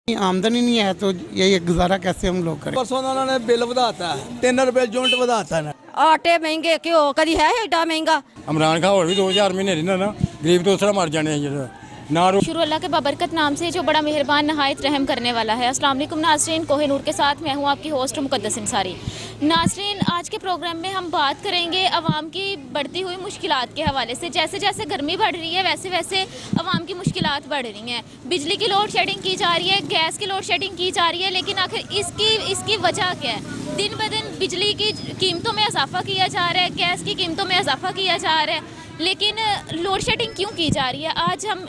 आमदनी नहीं है तो ये गुजारा कैसे हम लोग करें। परसों उन्होंने बिल ਵਧਾਤਾ 3 रुपए यूनिट ਵਧਾਤਾ ਨੇ। आटे महंगे क्यों कभी है एडा महंगा। इमरान खान और भी 2000 महीने नहीं ना गरीब तो उसरा मर जाने हैं ना। शुरू अल्लाह के बाबरकत नाम से जो बड़ा मेहरबान नहायत रहम करने वाला है। अस्सलाम वालेकुम नाज़रीन, कोहिनूर के साथ मैं हूँ आपकी होस्ट मुक़द्दस अंसारी। नाज़रीन, आज के प्रोग्राम में हम बात करेंगे अवाम की बढ़ती हुई मुश्किलात के हवाले से। जैसे जैसे गर्मी बढ़ रही है वैसे वैसे अवाम की मुश्किलात बढ़ रही हैं। बिजली की लोड शेडिंग की जा रही है, गैस की लोड शेडिंग की जा रही है, लेकिन आखिर इसकी वजह क्या है? दिन ब दिन बिजली की कीमतों में इजाफा किया जा रहा है, गैस की कीमतों में इजाफा किया जा रहा है, लेकिन लोड शेडिंग क्यों की जा रही है? आज हम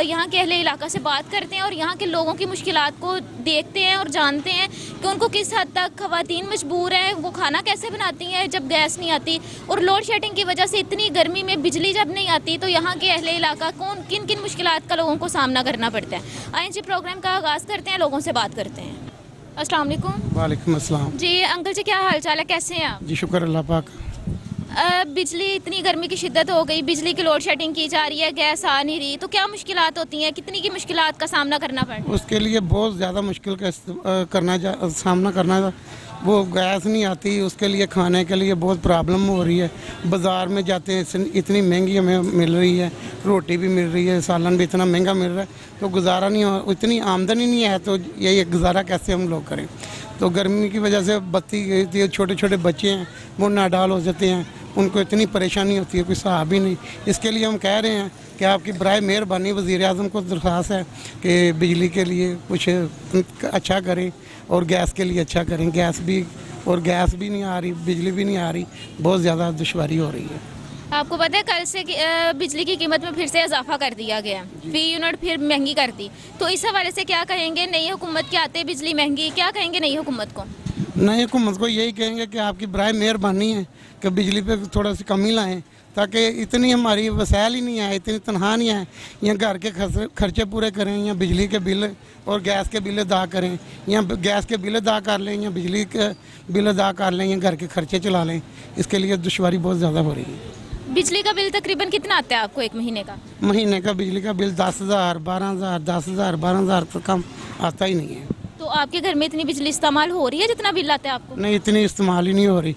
यहाँ के अहले इलाका से बात करते हैं और यहाँ के लोगों की मुश्किलात को देखते हैं और जानते हैं कि उनको किस हद तक ख़वातीन मजबूर हैं, वो खाना कैसे बनाती हैं जब गैस नहीं आती, और लोड शेडिंग की वजह से इतनी गर्मी में बिजली जब नहीं आती तो यहाँ के अहले इलाका किन किन मुश्किलात का लोगों को सामना करना पड़ता है। आइए जी प्रोग्राम का आगाज़ करते हैं, लोगों से बात करते हैं। अस्सलाम वालेकुम। वालेकुम अस्सलाम। जी अंकल जी, क्या हाल चाल है, कैसे हैं आप? जी शुक्र अल्लाह पाक। बिजली इतनी गर्मी की शिद्दत हो गई, बिजली की लोड शेडिंग की जा रही है, गैस आ नहीं रही, तो क्या मुश्किलात होती हैं, कितनी की मुश्किलात का सामना करना पड़ता है? उसके लिए बहुत ज़्यादा मुश्किल का सामना करना। वो गैस नहीं आती, उसके लिए खाने के लिए बहुत प्रॉब्लम हो रही है। बाज़ार में जाते हैं इतनी महंगी हमें मिल रही है, रोटी भी मिल रही है, सालन भी इतना महंगा मिल रहा है, तो गुजारा नहीं हो, इतनी आमदनी नहीं है तो ये गुजारा कैसे हम लोग करें। तो गर्मी की वजह से बत्ती गई थी, छोटे छोटे बच्चे हैं वो नाडाल हो जाते हैं, उनको इतनी परेशानी होती है कोई हिसाब ही नहीं। इसके लिए हम कह रहे हैं कि आपकी बराए मेहरबानी वज़ीर आज़म को दरख्वास्त है कि बिजली के लिए कुछ अच्छा करें और गैस के लिए अच्छा करें। गैस भी नहीं आ रही, बिजली भी नहीं आ रही, बहुत ज़्यादा दुश्वारी हो रही है। आपको पता है कल से बिजली की कीमत में फिर से इजाफा कर दिया गया, फी यूनिट फिर महंगी कर दी, तो इस हवाले से क्या कहेंगे? नई हुकूमत के आते बिजली महंगी, क्या कहेंगे नई हुकूमत को? नई हुकूमत को यही कहेंगे कि आपकी बराए मेहरबानी है कि बिजली पे थोड़ा सी कमी लाएं, ताकि इतनी हमारी वसाइल ही नहीं आए, इतनी तनख्वाह नहीं आए, या घर के खर्चे पूरे करें, या बिजली के बिल और गैस के बिल अदा करें, या गैस के बिल अदा कर लें, या बिजली के बिल अदा कर लें, या घर के खर्चे चला लें। इसके लिए दुश्वारी बहुत ज़्यादा हो रही है। बिजली का बिल तकरीबन कितना आता है आपको एक महीने का? महीने का बिजली का बिल 10,000, 12,000, 10,000, 12,000 तो कम आता ही नहीं है। तो आपके घर में इतनी बिजली इस्तेमाल हो रही है जितना बिल आता है आपको? नहीं, इतनी इस्तेमाल ही नहीं हो रही।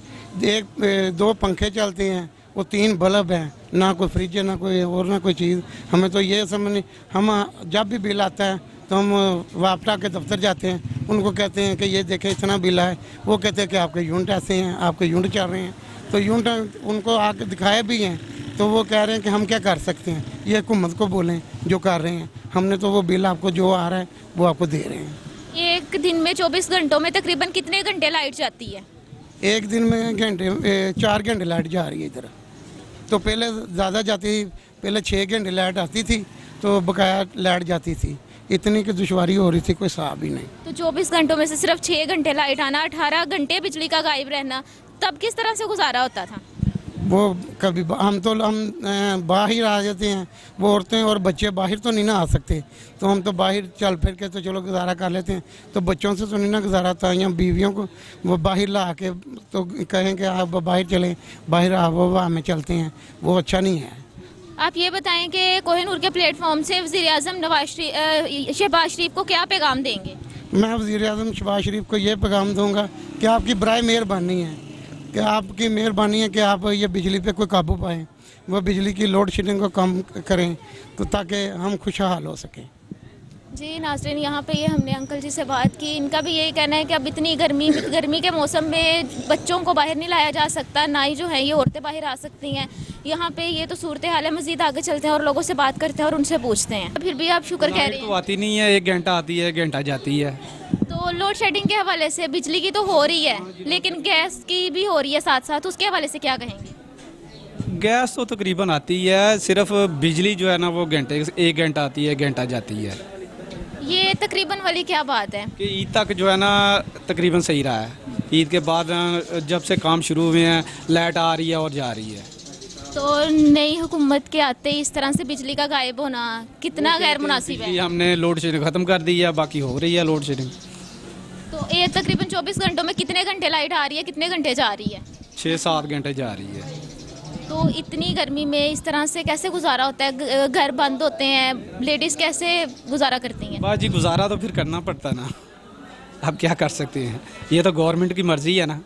2 पंखे चलते हैं, वो 3 बल्ब हैं, ना कोई फ्रिज है, ना कोई और ना कोई चीज़। हमें तो ये समझ नहीं, हम जब भी बिल आता है तो हम वापटा के दफ्तर जाते हैं, उनको कहते हैं कि ये देखें इतना बिल है, वो कहते हैं कि आपके यूनिट ऐसे हैं, आपके यूनिट चल रहे हैं। तो यूनिट उनको आके दिखाए भी हैं तो वो कह रहे हैं कि हम क्या कर सकते हैं, ये हुकूमत को बोलें जो कर रहे हैं। हमने तो वो बिल आपको जो आ रहा है वो आपको दे रहे हैं। एक दिन में 24 घंटों में तकरीबन कितने घंटे लाइट जाती है? एक दिन में 4 घंटे लाइट जा रही है इधर। तो पहले ज़्यादा जाती थी, पहले 6 घंटे लाइट आती थी तो बकाया लाइट जाती थी, इतनी की दुश्वारी हो रही थी, कोई हिसाब ही नहीं। तो 24 घंटों में से सिर्फ 6 घंटे लाइट आना, 18 घंटे बिजली का गायब रहना, तब किस तरह से गुजारा होता था? वो कभी हम बाहर आ जाते हैं, वो औरतें और बच्चे बाहर तो नहीं ना आ सकते, तो हम तो बाहर चल फिर के तो चलो गुजारा कर लेते हैं। तो बच्चों से तो नहीं ना गुजारा था, या बीवियों को वो बाहर ला के तो कहें कि आप बाहर चलें, बाहर हवा में चलते हैं, वो अच्छा नहीं है। आप ये बताएं कि कोहिनूर के प्लेटफॉर्म से वज़ीर आज़म शहबाज शरीफ को क्या पैगाम देंगे? मैं वज़ीर आज़म शहबाज शरीफ को ये पैगाम दूँगा कि आपकी बराए मेहरबानी है, कि आपकी मेहरबानी है कि आप ये बिजली पे कोई काबू पाएँ, वो बिजली की लोड शेडिंग को कम करें, तो ताकि हम खुशहाल हो सकें। जी नाज़रीन, यहाँ पे ये हमने अंकल जी से बात की, इनका भी यही कहना है कि अब इतनी गर्मी के मौसम में बच्चों को बाहर नहीं लाया जा सकता, ना ही जो है ये औरतें बाहर आ सकती हैं। यहाँ पे ये तो सूरत हाल है। मज़ीद आगे चलते हैं और लोगों से बात करते हैं और उनसे पूछते हैं। फिर भी आप शुक्र कह रहे हैं? तो आती नहीं है, 1 घंटा आती है, 1 घंटा जाती है। तो लोड शेडिंग के हवाले से बिजली की तो हो रही है, लेकिन गैस की भी हो रही है साथ साथ, उसके हवाले से क्या कहेंगे? गैस तो तकरीबन आती है, सिर्फ बिजली जो है ना वो 1 घंटा आती है, 1 घंटा जाती है। ये तकरीबन वाली क्या बात है कि ईद तक जो है ना तकरीबन सही रहा है। ईद के बाद जब से काम शुरू हुए हैं लाइट आ रही है और जा रही है। तो नई हुकूमत के आते इस तरह से बिजली का गायब होना कितना गैर मुनासिब है? हमने लोड शेडिंग ख़त्म कर दी है, बाकी हो रही है लोड शेडिंग। तो ये तकरीबन 24 घंटों में कितने घंटे लाइट आ रही है, कितने घंटे जा रही है? 6-7 घंटे जा रही है। तो इतनी गर्मी में इस तरह से कैसे गुजारा होता है? घर बंद होते हैं, लेडीज़ कैसे गुजारा करती हैं? बस जी गुजारा तो फिर करना पड़ता है ना, अब क्या कर सकते हैं, ये तो गवर्नमेंट की मर्जी है ना।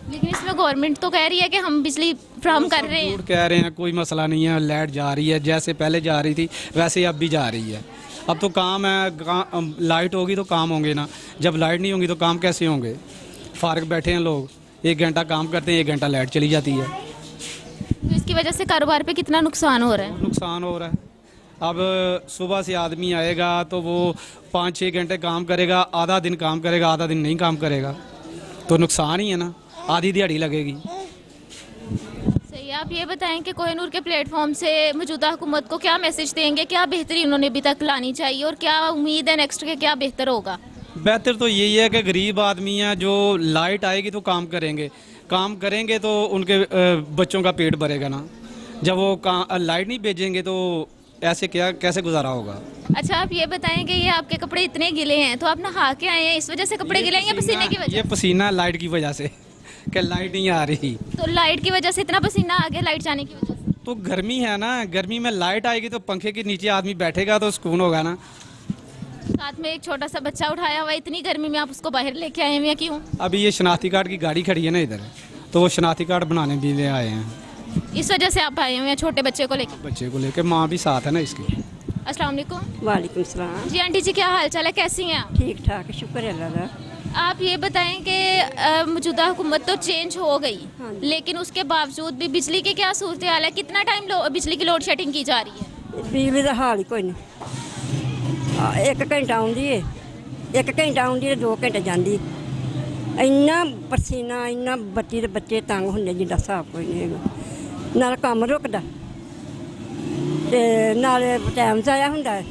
लेकिन इसमें गवर्नमेंट तो कह रही है कि हम बिजली फ्राहम कर रहे हैं। झूठ कह रहे हैं, कोई मसला नहीं है, लाइट जा रही है जैसे पहले जा रही थी वैसे अब भी जा रही है। अब तो काम है, लाइट होगी तो काम होंगे ना, जब लाइट नहीं होगी तो काम कैसे होंगे? फारग बैठे हैं लोग, 1 घंटा काम करते हैं, 1 घंटा लाइट चली जाती है, तो इसकी वजह से कारोबार पे कितना नुकसान हो रहा है? नुकसान हो रहा है। अब सुबह से आदमी आएगा तो वो 5-6 घंटे काम करेगा, आधा दिन काम करेगा, आधा दिन नहीं काम करेगा, तो नुकसान ही है ना, आधी दिहाड़ी लगेगी। सही है। आप ये बताएं कि कोहिनूर के प्लेटफॉर्म से मौजूदा हुकूमत को क्या मैसेज देंगे, क्या बेहतरी उन्होंने अभी तक लानी चाहिए और क्या उम्मीद है नेक्स्ट के क्या बेहतर होगा? बेहतर तो यही है कि गरीब आदमी हैं, जो लाइट आएगी तो काम करेंगे तो उनके बच्चों का पेट भरेगा ना, जब वो लाइट नहीं भेजेंगे तो ऐसे कैसे गुजारा होगा? अच्छा, आप ये बताएं कि ये आपके कपड़े इतने गिले हैं, तो आप नहा के आए हैं, इस वजह से कपड़े गिले हैं या पसीने की वजह? ये पसीना लाइट की वजह से कि लाइट नहीं आ रही, तो लाइट की वजह से इतना पसीना आ गया, लाइट जाने की वजह से? तो गर्मी है ना, गर्मी में लाइट आएगी तो पंखे के नीचे आदमी बैठेगा तो सुकून होगा ना। साथ में एक छोटा सा बच्चा उठाया हुआ, इतनी गर्मी में आप उसको बाहर लेके आए हुए हैं, क्यों? अभी ये शनाख्ती कार्ड की गाड़ी खड़ी है ना इधर, तो वो शनाख्ती कार्ड बनाने भी ले आए हैं, इस वजह से आप आए हुए हैं छोटे बच्चे को लेके? बच्चे को लेके, माँ भी साथ है ना इसकी। अस्सलाम वालेकुम। वालेकुम सलाम। जी आंटी जी, क्या हाल चाल है, कैसी हैं आप? ठीक ठाक, शुक्र है अल्लाह का। आप ये बताएं कि मौजूदा हुकूमत तो चेंज हो गई, लेकिन उसके बावजूद भी बिजली की क्या सूरत हाल है? कितना टाइम बिजली की लोड शेडिंग की जा रही है? बिजली का हाल ही कोई नहीं, 1 घंटा आउंदी है, 1 घंटा आउंदी है, 2 घंटे जाती। ਇੰਨਾ ਪਸੀਨਾ, ਇੰਨਾ ਬੱਤੀ ਦੇ ਬੱਚੇ ਤੰਗ ਹੁੰਦੇ ਜਿੱਦਾਂ ਹਿਸਾਬ ਕੋਈ ਨਹੀਂ ਹੈਗਾ, ਨਾਲ ਕੰਮ ਰੁਕਦਾ ਤੇ ਨਾਲੇ ਟਾਈਮ ਜ਼ਾਇਆ ਹੁੰਦਾ ਹੈ।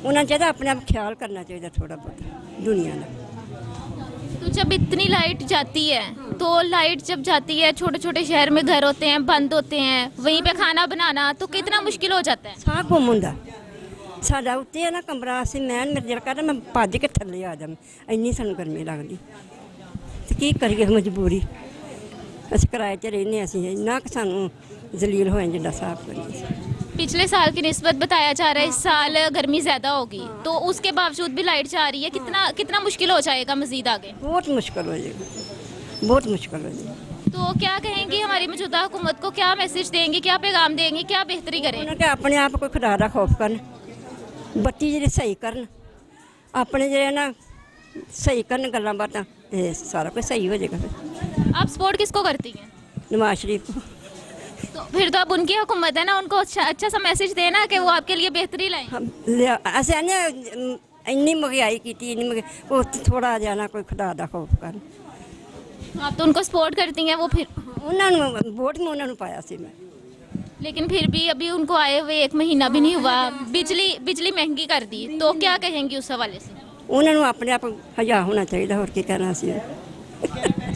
ਉਹਨਾਂ ਚਾਹੀਦਾ ਆਪਣੇ ਆਪ ਖਿਆਲ ਕਰਨਾ ਚਾਹੀਦਾ ਥੋੜਾ ਬਹੁਤ ਦੁਨੀਆ ਦਾ। तो जब इतनी लाइट जाती है, तो लाइट जब जाती है, छोटे छोटे शहर में घर होते हैं, बंद होते हैं, वहीं पे खाना बनाना तो कितना मुश्किल हो जाता है? ਸਾਹ ਗੁੰਮ ਹੁੰਦਾ ਸਾਡਾ। ਉੱਤੇ ਹੈ ਨਾ ਕਮਰਾ, ਅਸੀਂ ਮੈਂ ਮੇਰੇ ਦਿਲ ਕਰਦਾ ਮੈਂ ਭੱਜ ਕੇ ਥੱਲੇ ਆ ਜਾਵਾਂ, ਇੰਨੀ ਸਾਨੂੰ ਗਰਮੀ ਲੱਗਦੀ। ਤੇ ਕੀ ਕਰੀਏ, ਮਜਬੂਰੀ, ਅਸੀਂ ਕਿਰਾਏ 'ਚ ਰਹਿੰਦੇ, ਅਸੀਂ ਇੰਨਾ ਕੁ ਸਾਨੂੰ ਜ਼ਲੀਲ ਹੋਏ ਜਿੱਦਾਂ ਹਿਸਾਬ ਕਰੀਏ। पिछले साल की निस्बत बताया जा रहा है इस साल गर्मी ज़्यादा होगी, तो उसके बावजूद भी लाइट जा रही है, कितना मुश्किल हो जाएगा मज़ीद आगे? बहुत मुश्किल हो जाएगा, बहुत मुश्किल हो जाएगा। तो क्या कहेंगी हमारी मौजूदा हुकूमत को, क्या मैसेज देंगी, क्या पैगाम देंगी, क्या बेहतरी करें? ਉਹਨਾਂ ਕਿ ਆਪਣੇ ਆਪ ਕੋਈ ਖੁਦਾ ਦਾ ਖੌਫ ਕਰਨ, ਬੱਤੀ ਜਿਹੜੇ ਸਹੀ ਕਰਨ, ਆਪਣੇ ਜਿਹੜੇ ਨਾ ਸਹੀ ਕਰਨ ਗੱਲਾਂ ਬਾਤਾਂ, ਤੇ ਸਾਰਾ ਕੁਝ ਸਹੀ ਹੋ ਜਾਏਗਾ। ਫਿਰ आप सपोर्ट किसको करती हैं? नवाज शरीफ को। तो फिर तो अब उनकी हुकूमत है ना, उनको अच्छा सा मैसेज देना कि वो आपके लिए बेहतरी लाएं। ਅਸੀਂ ਆਨੇ ਇੰਨੀ ਮਹਿੰਗਾਈ ਕੀਤੀ, ਇੰਨੀ ਮਹਿੰਗਾਈ, ਉਹ ਥੋੜਾ ਜਿਹਾ ਨਾ ਕੋਈ ਖੁਦਾ ਦਾ ਖੌਫ ਕਰਨ। आप तो उनको सपोर्ट करती हैं, वो फिर, ਉਹਨਾਂ ਨੂੰ ਵੋਟ ਮੈਂ ਉਹਨਾਂ ਨੂੰ ਪਾਇਆ ਸੀ ਮੈਂ। लेकिन फिर भी अभी उनको आए हुए 1 महीना भी नहीं हुआ, बिजली महंगी कर दी, तो क्या कहेंगी उस हवाले से? ਉਹਨਾਂ ਨੂੰ ਆਪਣੇ ਆਪ ਹਯਾ होना चाहिए, और ਕੀ कहना ਸੀ।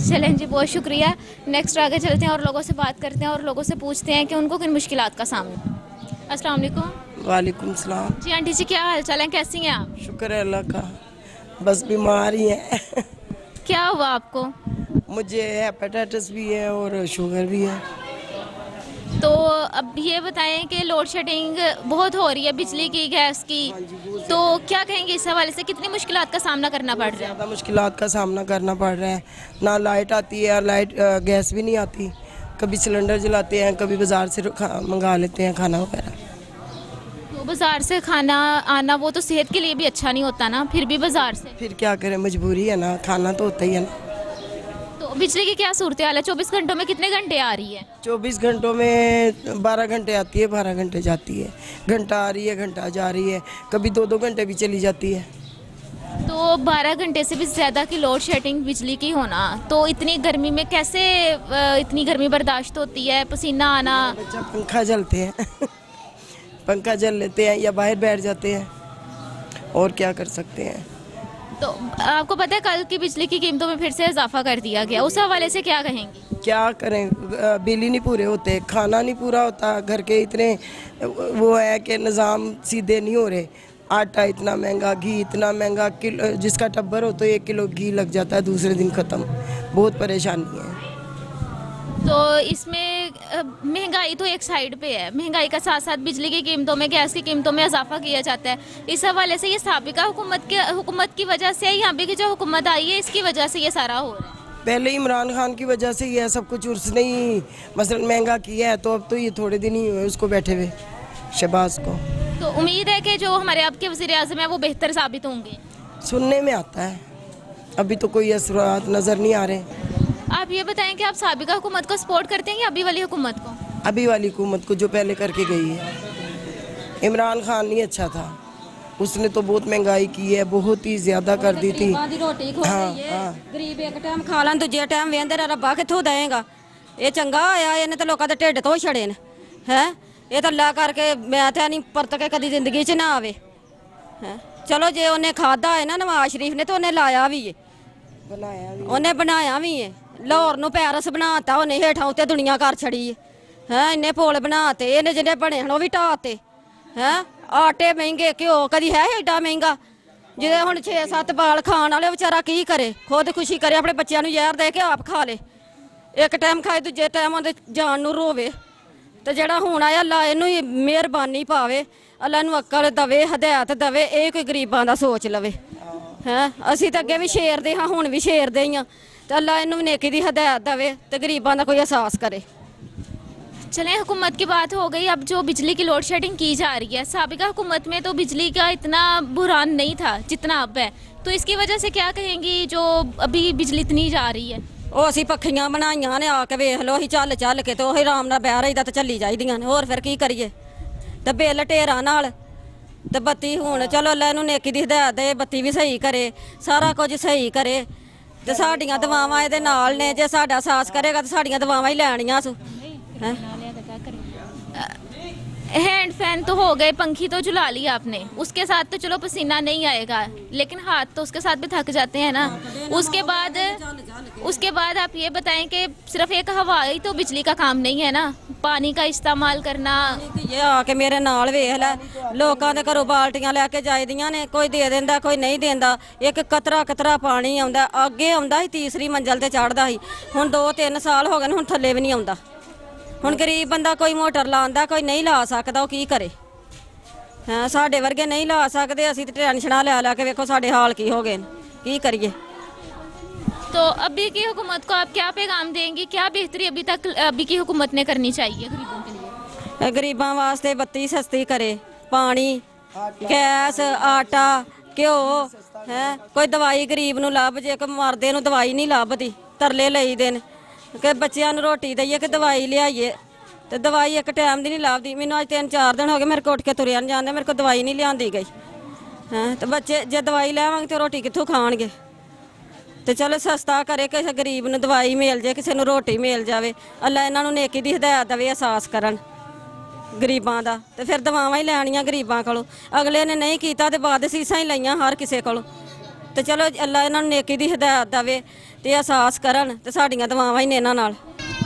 चलें जी, बहुत शुक्रिया। नेक्स्ट आगे चलते हैं और लोगों से बात करते हैं और लोगों से पूछते हैं कि उनको किन मुश्किलात का सामना। अस्सलाम वालेकुम। वालेकुम सलाम। जी आंटी जी, क्या हाल चाल है, कैसी हैं आप? शुक्र है अल्लाह का, बस बीमार ही है। क्या हुआ आपको? मुझे हेपेटाइटिस भी है और शुगर भी है। तो अब ये बताएं कि लोड शेडिंग बहुत हो रही है, बिजली की, गैस की, तो क्या कहेंगे इस हवाले से, कितनी मुश्किलात का सामना करना पड़ रहा है? ज़्यादा मुश्किलात का सामना करना पड़ रहा है, ना लाइट आती है, लाइट गैस भी नहीं आती, कभी सिलेंडर जलाते हैं, कभी बाज़ार से मंगा लेते हैं खाना वगैरह। तो बाज़ार से खाना आना वो तो सेहत के लिए भी अच्छा नहीं होता ना, फिर भी बाज़ार से, फिर क्या करें, मजबूरी है ना, खाना तो होता ही है ना। तो बिजली की क्या सूरत हाल है? 24 घंटों में कितने घंटे आ रही है? 24 घंटों में 12 घंटे आती है, 12 घंटे जाती है, घंटा आ रही है, घंटा जा रही है, कभी 2-2 घंटे भी चली जाती है। तो 12 घंटे से भी ज़्यादा की लोड शेडिंग बिजली की होना, तो इतनी गर्मी में कैसे इतनी गर्मी बर्दाश्त होती है, पसीना आना? बच्चा पंखा जलते हैं पंखा जल लेते हैं या बाहर बैठ जाते हैं, और क्या कर सकते हैं। तो आपको पता है कल की बिजली की कीमतों में फिर से इजाफा कर दिया गया, उस हवाले से क्या कहेंगी? क्या करें, बिल ही नहीं पूरे होते, खाना नहीं पूरा होता, घर के इतने वो है कि निज़ाम सीधे नहीं हो रहे, आटा इतना महंगा, घी इतना महंगा, किलो जिसका टब्बर हो तो 1 किलो घी लग जाता है, दूसरे दिन ख़त्म, बहुत परेशानी है। तो इसमें महंगाई तो एक साइड पे है, महंगाई का साथ साथ बिजली की कीमतों में, गैस की कीमतों में इजाफा किया जाता है। इस हवाले से ये साबिका हुकूमत की वजह से, यहाँ पे की जो हुकूमत आई है इसकी वजह से ये सारा हो रहा है। पहले इमरान खान की वजह से ये सब कुछ उसने ही मसलन महंगा किया है, तो अब तो ये थोड़े दिन ही हुए उसको बैठे हुए शहबाज को। तो उम्मीद है कि जो हमारे अब के वज़ीर आज़म है वो बेहतर साबित होंगे। सुनने में आता है, अभी तो कोई असरात नज़र नहीं आ रहे। आप ये बताएं कि आप साबिका हुकूमत को सपोर्ट करते हैं या अभी वाली हुकूमत को? अभी वाली हुकूमत को, जो पहले करके गई है। इमरान खान नहीं अच्छा था, उसने तो बहुत महंगाई की है, बहुत ही ज़्यादा कर दी थी। ਗਰੀਬਾਂ ਦੀ ਰੋਟੀ ਖੋ हाँ, ਰਹੀ ਹੈ हाँ। ਗਰੀਬ ਇੱਕ ਟਾਈਮ ਖਾ ਲੈਣ ਦੂਜੇ ਟਾਈਮ ਵੇਂਦੇ ਰ ਰੱਬਾ ਕਿੱਥੋਂ ਦੇਏਗਾ। ਇਹ ਚੰਗਾ ਆਇਆ, ਇਹਨੇ ਤਾਂ ਲੋਕਾਂ ਦੇ ਢਿੱਡ ਤੋਂ ਛੜੇ ਨੇ ਹੈ। ਇਹ ਤਾਂ ਅੱਲਾ ਕਰਕੇ ਮੈਂ ਤਾਂ ਨਹੀਂ ਪਰਤ ਕੇ ਕਦੀ ਜ਼ਿੰਦਗੀ 'ਚ ਨਾ ਆਵੇ ਹੈ। ਚਲੋ ਜੇ ਉਹਨੇ ਖਾਦਾ ਹੈ ਨਾ ਨਵਾਜ਼ ਸ਼ਰੀਫ ਨੇ, ਤਾਂ ਉਹਨੇ ਲਾਇਆ ਵੀ ਏ, ਉਹਨੇ ਬਣਾਇਆ ਵੀ ਏ। ਲਾਹੌਰ ਨੂੰ ਪੈਰਿਸ ਬਣਾਤਾ ਉਹਨੇ, ਹੇਠਾਂ ਉੱਤੇ ਦੁਨੀਆ ਕਰ ਛੜੀ ਹੈ। ਇੰਨੇ ਪੁਲ ਬਣਾਤੇ ਇਹਨੇ, ਜਿਹਨੇ ਬਣੇ ਹਨ ਉਹ ਵੀ ਢਾਤੇ ਹੈ। ਆਟੇ ਮਹਿੰਗੇ, ਘਿਓ ਕਦੀ ਹੈ ਏਡਾ ਮਹਿੰਗਾ। ਜਿਹਦੇ ਹੁਣ 6-7 ਬਾਲ ਖਾਣ ਵਾਲੇ ਵਿਚਾਰਾ ਕੀ ਕਰੇ, ਖੁਦ ਖੁਸ਼ੀ ਕਰੇ, ਆਪਣੇ ਬੱਚਿਆਂ ਨੂੰ ਜ਼ਹਿਰ ਦੇ ਕੇ ਆਪ ਖਾ ਲੇ। ਇੱਕ ਟਾਈਮ ਖਾਏ ਦੂਜੇ ਟਾਈਮ ਉਹਦੇ ਜਾਨ ਨੂੰ ਰੋਵੇ। ਤੇ ਜਿਹੜਾ ਹੁਣ ਆਇਆ ਅੱਲਾ ਇਹਨੂੰ ਹੀ ਮਿਹਰਬਾਨੀ ਪਾਵੇ, ਅੱਲਾ ਨੂੰ ਅਕਲ ਦਵੇ, ਹਦਾਇਤ ਦਵੇ, ਇਹ ਕੋਈ ਗਰੀਬਾਂ ਦਾ ਸੋਚ ਲਵੇ ਹੈ। ਅਸੀਂ ਤਾਂ ਅੱਗੇ ਵੀ ਸ਼ੇਰਦੇ ਹਾਂ, ਹੁਣ ਵੀ ਸ਼ੇਰਦੇ ਹੀ ਹਾਂ। ਤੇ ਅੱਲਾ ਇਹਨੂੰ ਵੀ ਨੇਕੀ ਦੀ ਹਦਾਇਤ ਦਵੇ ਤੇ ਗਰੀਬਾਂ ਦਾ ਕੋਈ ਅਹਿਸਾਸ ਕਰੇ। चलें, हुकूमत की बात हो गई। अब जो बिजली की लोड शेडिंग की जा रही है, साबिका हुकूमत में तो बिजली का इतना बुहरान नहीं था जितना अब है, तो इसकी वजह से क्या कहेंगी जो अभी बिजली इतनी जा रही है? ਉਹ ਅਸੀਂ ਪੱਖੀਆਂ ਬਣਾਈਆਂ ਨੇ, ਆ ਕੇ ਵੇਖ ਲਓ, ਅਸੀਂ ਚੱਲ ਚੱਲ ਕੇ ਤੇ ਉਹੀ ਆਰਾਮ ਨਾਲ ਬਹਿ ਰਹੀਦਾ ਤੇ ਚੱਲੀ ਜਾਈਦੀਆਂ ਨੇ। ਹੋਰ ਫਿਰ ਕੀ ਕਰੀਏ? ਤੇ ਬਿੱਲ ਢੇਰਾਂ ਨਾਲ ਤੇ ਬੱਤੀ ਹੁਣ ਚਲੋ ਅੱਲਾ ਇਹਨੂੰ ਨੇਕੀ ਦੀ ਹਦਾਇਤ ਦੇ, ਬੱਤੀ ਵੀ ਸਹੀ ਕਰੇ, ਸਾਰਾ ਕੁਝ ਸਹੀ ਕਰੇ। ਤੇ ਸਾਡੀਆਂ ਦਵਾਵਾਂ ਇਹਦੇ ਨਾਲ ਨੇ, ਜੇ ਸਾਡਾ ਸਾਥ ਕਰੇਗਾ ਤਾਂ ਸਾਡੀਆਂ ਦਵਾਵਾਂ ਹੀ ਲੈਣੀਆਂ ਸੂ ਹੈ। हैंड फैन तो हो गए, पंखी तो झुला ली आपने, उसके साथ तो चलो पसीना नहीं आएगा, लेकिन हाथ तो उसके साथ भी थक जाते हैं ना। उसके बाद आप ये बताएं कि सिर्फ एक हवा ही तो बिजली का काम नहीं है ना, पानी का इस्तेमाल करना। ਇਹ ਆ ਕੇ ਮੇਰੇ ਨਾਲ ਵੇਖ ਲੈ, ਲੋਕਾਂ ਦੇ ਘਰੋਂ ਬਾਲਟੀਆਂ ਲੈ ਕੇ ਜਾਈਦੀਆਂ ਨੇ, ਕੋਈ ਦੇ ਦਿੰਦਾ ਕੋਈ ਨਹੀਂ ਦਿੰਦਾ। ਇੱਕ ਕਤਰਾ ਕਤਰਾ ਪਾਣੀ ਆਉਂਦਾ, ਅੱਗੇ ਆਉਂਦਾ ਸੀ ਤੀਸਰੀ ਮੰਜ਼ਲ ਤੇ ਚੜਦਾ ਸੀ, ਹੁਣ 2-3 ਸਾਲ ਹੋ ਗਏ ਨੇ, ਹੁਣ ਥੱਲੇ ਵੀ ਨਹੀਂ ਆਉਂਦਾ। ਹੁਣ ਗਰੀਬ ਬੰਦਾ ਕੋਈ ਮੋਟਰ ਲਾਉਂਦਾ, ਕੋਈ ਨਹੀਂ ਲਾ ਸਕਦਾ, ਉਹ ਕੀ ਕਰੇ ਹਾਂ। ਸਾਡੇ ਵਰਗੇ ਨਹੀਂ ਲਾ ਸਕਦੇ, ਅਸੀਂ ਤੇ ਟੈਨਸ਼ਨਾਂ ਲੈ ਲੈ ਕੇ ਵੇਖੋ ਸਾਡੇ ਹਾਲ ਕੀ ਹੋ ਗਏ ਨੇ, ਕੀ ਕਰੀਏ। तो अभी की हुकूमत को आप क्या पैगाम देंगी, क्या बेहतरी अभी तक अभी की हुकूमत ने करनी चाहिए गरीबों के लिए? ਗਰੀਬਾਂ ਵਾਸਤੇ ਬੱਤੀ ਸਸਤੀ ਕਰੇ, ਪਾਣੀ, ਗੈਸ, ਆਟਾ, ਘਿਓ ਹੈ। ਕੋਈ ਦਵਾਈ ਗਰੀਬ ਨੂੰ ਲੱਭ ਜੇ, ਕੋਈ ਮਰਦੇ ਨੂੰ ਦਵਾਈ ਨਹੀਂ ਲੱਭਦੀ, ਤਰਲੇ ਲਈਦੇ ਨੇ ਕਿ ਬੱਚਿਆਂ ਨੂੰ ਰੋਟੀ ਦਈਏ ਕਿ ਦਵਾਈ ਲਿਆਈਏ, ਤੇ ਦਵਾਈ ਇੱਕ ਟਾਈਮ ਦੀ ਨਹੀਂ ਲੱਭਦੀ। ਮੈਨੂੰ ਅੱਜ 3-4 ਦਿਨ ਹੋ ਗਏ ਮੇਰੇ ਕੋਲ ਉੱਠ ਕੇ ਤੁਰਿਆ ਨਹੀਂ ਜਾਂਦੇ, ਮੇਰੇ ਕੋਲ ਦਵਾਈ ਨਹੀਂ ਲਿਆਂਦੀ ਗਈ ਹੈ। ਤੇ ਬੱਚੇ ਜੇ ਦਵਾਈ ਲੈਵਾਂਗੇ ਤੇ ਰੋਟੀ ਕਿੱਥੋਂ ਖਾਣਗੇ? ਤੇ ਚਲੋ ਸਸਤਾ ਕਰੇ, ਕਿਸੇ ਗਰੀਬ ਨੂੰ ਦਵਾਈ ਮਿਲ ਜੇ, ਕਿਸੇ ਨੂੰ ਰੋਟੀ ਮਿਲ ਜਾਵੇ। ਅੱਲਾ ਇਹਨਾਂ ਨੂੰ ਨੇਕੀ ਦੀ ਹਦਾਇਤ ਦੇਵੇ, ਅਹਿਸਾਸ ਕਰਨ ਗਰੀਬਾਂ ਦਾ। ਤੇ ਫਿਰ ਦਵਾਵਾਂ ਹੀ ਲੈਣੀਆਂ ਗਰੀਬਾਂ ਕੋਲੋਂ, ਅਗਲੇ ਨੇ ਨਹੀਂ ਕੀਤਾ ਤੇ ਬਾਅਦ ਸੀਸਾਂ ਹੀ ਲਈਆਂ ਹਰ ਕਿਸੇ ਕੋਲੋਂ। ਤੇ ਚਲੋ ਅੱਲਾ ਇਹਨਾਂ ਨੂੰ ਨੇਕੀ ਦੀ ਹਦਾਇਤ ਦੇਵੇ ਤੇ ਅਹਿਸਾਸ ਕਰਨ, ਤੇ ਸਾਡੀਆਂ ਦਵਾਵਾਂ ਹੀ ਨੇ ਇਹਨਾਂ ਨਾਲ।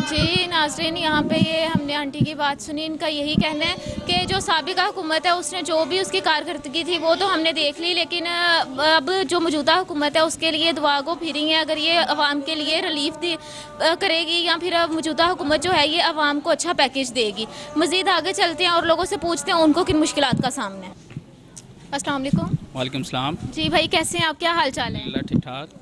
जी नाज़रीन, यहाँ पे ये हमने आंटी की बात सुनी, इनका यही कहना है कि जो साबिका हुकूमत है उसने जो भी उसकी कारकर्दगी थी वो तो हमने देख ली, लेकिन अब जो मौजूदा हुकूमत है उसके लिए दुआ गो फिरी है। अगर ये अवाम के लिए रिलीफ करेगी या फिर अब मौजूदा हुकूमत जो है ये अवाम को अच्छा पैकेज देगी। मज़ीद आगे चलते हैं और लोगों से पूछते हैं उनको किन मुश्किलात का सामना है। अस्सलाम वालेकुम। वालेकुम सलाम। जी भाई, कैसे हैं आप, क्या हाल चाल है? अल्लाह ठीक ठाक।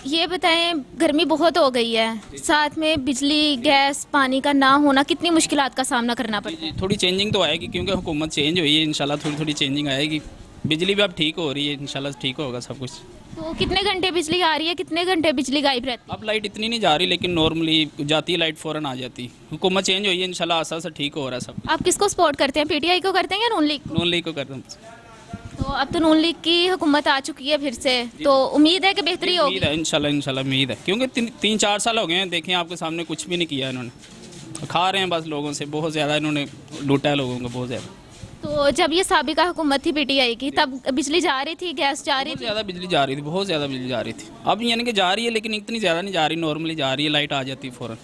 ये बताएं, गर्मी बहुत हो गई है, साथ में बिजली, गैस, पानी का ना होना, कितनी मुश्किलात का सामना करना पड़ता है? थोड़ी चेंजिंग तो आएगी क्योंकि हुकूमत चेंज हुई है, इंशाल्लाह थोड़ी थोड़ी चेंजिंग आएगी। बिजली भी अब ठीक हो रही है, इंशाल्लाह ठीक होगा सब कुछ। तो कितने घंटे बिजली आ रही है, कितने घंटे बिजली गायब रहती है? अब लाइट इतनी नहीं जा रही, लेकिन नॉर्मली जाती है लाइट फ़ौरन आ जाती। हुकूमत चेंज हुई है, इंशाल्लाह आसा से ठीक हो रहा है सब। आप किसको सपोर्ट करते हैं, पीटीआई को करते हैं या नून लीग को? नून लीग को कर रहे हैं। तो अब तो नून लीग की हुकूमत आ चुकी है फिर से, तो उम्मीद है कि बेहतरी होगी। उम्मीद है इंशाल्लाह उम्मीद है, क्योंकि 3-4 साल हो गए हैं, देखें आपके सामने कुछ भी नहीं किया इन्होंने, खा रहे हैं बस लोगों से, बहुत ज़्यादा इन्होंने लूटा है लोगों को, बहुत ज़्यादा। तो जब ये साबिका हुकूमत थी पीटीआई की, तब बिजली जा रही थी, गैस जा रही बहुत थी? ज़्यादा बिजली जा रही थी, बहुत ज़्यादा बिजली जा रही थी। अब यानी कि जा रही है, लेकिन इतनी ज़्यादा नहीं जा रही, नॉर्मली जा रही है, लाइट आ जाती है फ़ौरन।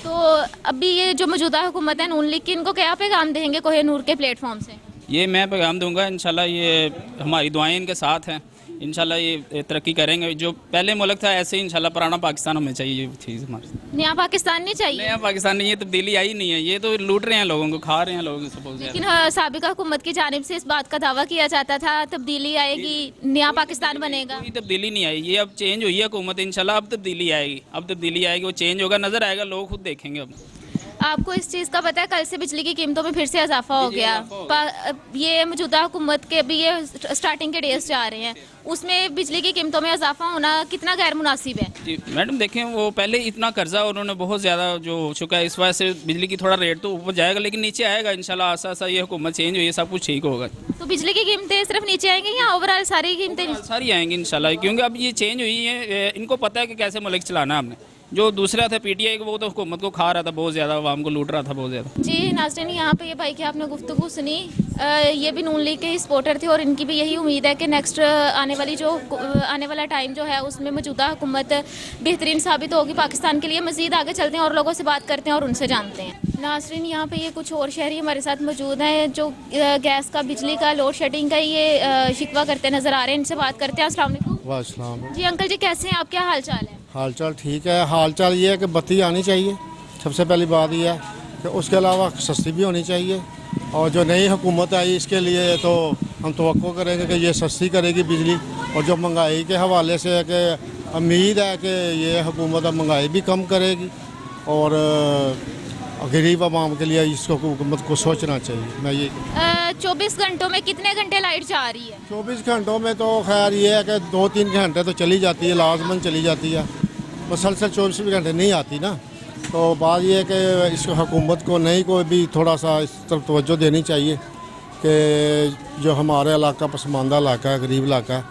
तो अभी ये जो मौजूदा हुकूमत है नून लीग की, इनको क्या पैगाम देंगे कोहे नूर के प्लेटफॉर्म से? ये मैं पैगाम दूंगा, इंशाल्लाह ये हमारी दुआएं इनके साथ हैं इंशाल्लाह ये तरक्की करेंगे। जो पहले मुल्क था ऐसे ही इंशाल्लाह पुराना पाकिस्तान हमें चाहिए, ये चीज़ हमारे। नया पाकिस्तान नहीं चाहिए, नया पाकिस्तान नहीं, ये तब्दीली आई नहीं है, ये तो लूट रहे हैं लोगों को, खा रहे हैं लोगों को सपोज। लेकिन साबिका हुकूमत की जानिब से इस बात का दावा किया जाता था तब्दीली आएगी, नया पाकिस्तान बनेगा। कोई तब्दीली नहीं आई, ये अब चेंज हुई है हुकूमत, इंशाल्लाह अब तब्दीली आएगी, अब तब्दीली आएगी, वो चेंज होगा, नज़र आएगा, लोग खुद देखेंगे अब। आपको इस चीज़ का पता है कल से बिजली की कीमतों में फिर से इजाफा हो गया। ये मौजूदा हुकूमत के अभी ये स्टार्टिंग के डेज जा रहे हैं, उसमें बिजली की कीमतों में इजाफा होना कितना गैर मुनासिब है? जी मैडम देखें, वो पहले इतना कर्जा उन्होंने बहुत ज़्यादा जो हो चुका है, इस वजह से बिजली की थोड़ा रेट तो ऊपर जाएगा, लेकिन नीचे आएगा इंशाल्लाह। आसा आसा ये हुकूमत चेंज हुई है, सब कुछ ठीक होगा। तो बिजली की कीमतें सिर्फ नीचे आएंगी या ओवरऑल सारी कीमतें? सारी आएंगी इंशाल्लाह, क्योंकि अब ये चेंज हुई है, इनको पता है कि कैसे मुल्क चलाना है हमने। जो दूसरा था पीटीआई, वो तो हुकूमत को खा रहा था बहुत ज़्यादा, आवाम को लूट रहा था बहुत ज़्यादा। जी नाज़रीन, यहाँ पे ये भाई की आपने गुफ्तगू सुनी, ये भी नून लीग के ही सपोर्टर थे और इनकी भी यही उम्मीद है कि नेक्स्ट आने वाला टाइम जो है उसमें मौजूदा हुकूमत बेहतरीन साबित होगी पाकिस्तान के लिए। मज़ीद आगे चलते हैं और लोगों से बात करते हैं और उनसे जानते हैं। नाज़रीन, यहाँ पे ये कुछ और शहरी हमारे साथ मौजूद हैं जो गैस का, बिजली का, लोड शेडिंग का ये शिकवा करते नज़र आ रहे हैं। इनसे बात करते हैं। अस्सलाम वालेकुम। वालेकुम। जी अंकल जी, कैसे हैं आप, क्या हाल चाल है? हाल चाल ठीक है। हाल चाल ये है कि बत्ती आनी चाहिए, सबसे पहली बात यह है कि उसके अलावा सस्ती भी होनी चाहिए। और जो नई हुकूमत आई इसके लिए तो हम तवक्को करेंगे कि ये सस्ती करेगी बिजली। और जो महंगाई के हवाले से है कि उम्मीद है कि ये हुकूमत अब महंगाई भी कम करेगी और गरीब आवाम के लिए इसको हुकूमत को सोचना चाहिए। मैं ये 24 घंटों में कितने घंटे लाइट जा रही है? 24 घंटों में तो खैर ये है कि 2-3 घंटे तो चली जाती है, लाजमन चली जाती है, मुसलसल 24 घंटे नहीं आती ना। तो बात ये है कि इस हुकूमत को नहीं को भी थोड़ा सा इस तरफ तवज्जो देनी चाहिए कि जो हमारे इलाका पसमानदा इलाका है, गरीब इलाका है,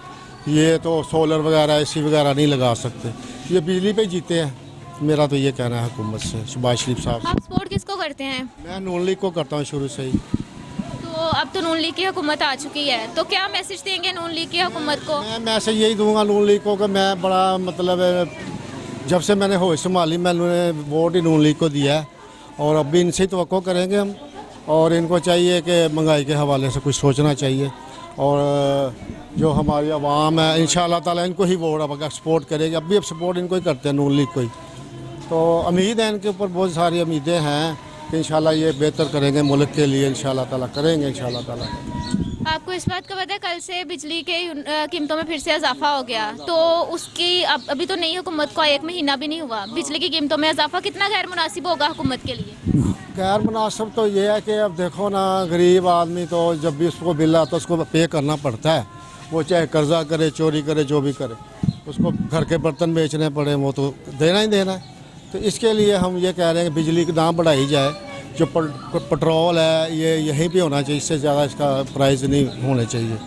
ये तो सोलर वगैरह AC वगैरह नहीं लगा सकते, ये बिजली पे जीते हैं। मेरा तो ये कहना है हुकूमत से, शहबाज शरीफ साहब। आप सपोर्ट किसको करते हैं? मैं नून लीग को करता हूँ शुरू से ही। तो अब तो नून लीग की हुकूमत आ चुकी है, तो क्या मैसेज देंगे नून लीग की हुकूमत को? मैं मैसेज यही दूंगा नून लीग को कि मैं बड़ा मतलब जब से मैंने होश संभाली मैंने वोट ही नून लीग को दिया है और अब भी इनसे ही तवक्को करेंगे हम। और इनको चाहिए कि महंगाई के हवाले से कुछ सोचना चाहिए और जो हमारी आवाम है इंशाअल्लाह ताला इनको ही वोट अब सपोर्ट करेगी। अब भी अब सपोर्ट इनको ही करते हैं नून लीग को ही। तो उम्मीद है इनके ऊपर, बहुत सारी उम्मीदें हैं कि इंशाल्लाह ये बेहतर करेंगे मुल्क के लिए, इंशाल्लाह ताला करेंगे इंशाल्लाह ताला। आपको इस बात का पता है कल से बिजली के कीमतों में फिर से इजाफा हो गया, तो उसकी अभी तो नई हुकूमत को 1 महीना भी नहीं हुआ, बिजली की कीमतों में इजाफा कितना गैर मुनासिब होगा हुकूमत के लिए? गैर मुनासिब तो ये है कि अब देखो ना, गरीब आदमी तो जब भी उसको बिल आता है उसको पे करना पड़ता है, वो चाहे कर्जा करे, चोरी करे, जो भी करे, उसको घर के बर्तन बेचने पड़े, वो तो देना ही देना है। तो इसके लिए हम ये कह रहे हैं कि बिजली की दाम बढ़ाई जाए, जो पेट्रोल है ये यहीं पे होना चाहिए, इससे ज़्यादा इसका प्राइस नहीं होने चाहिए।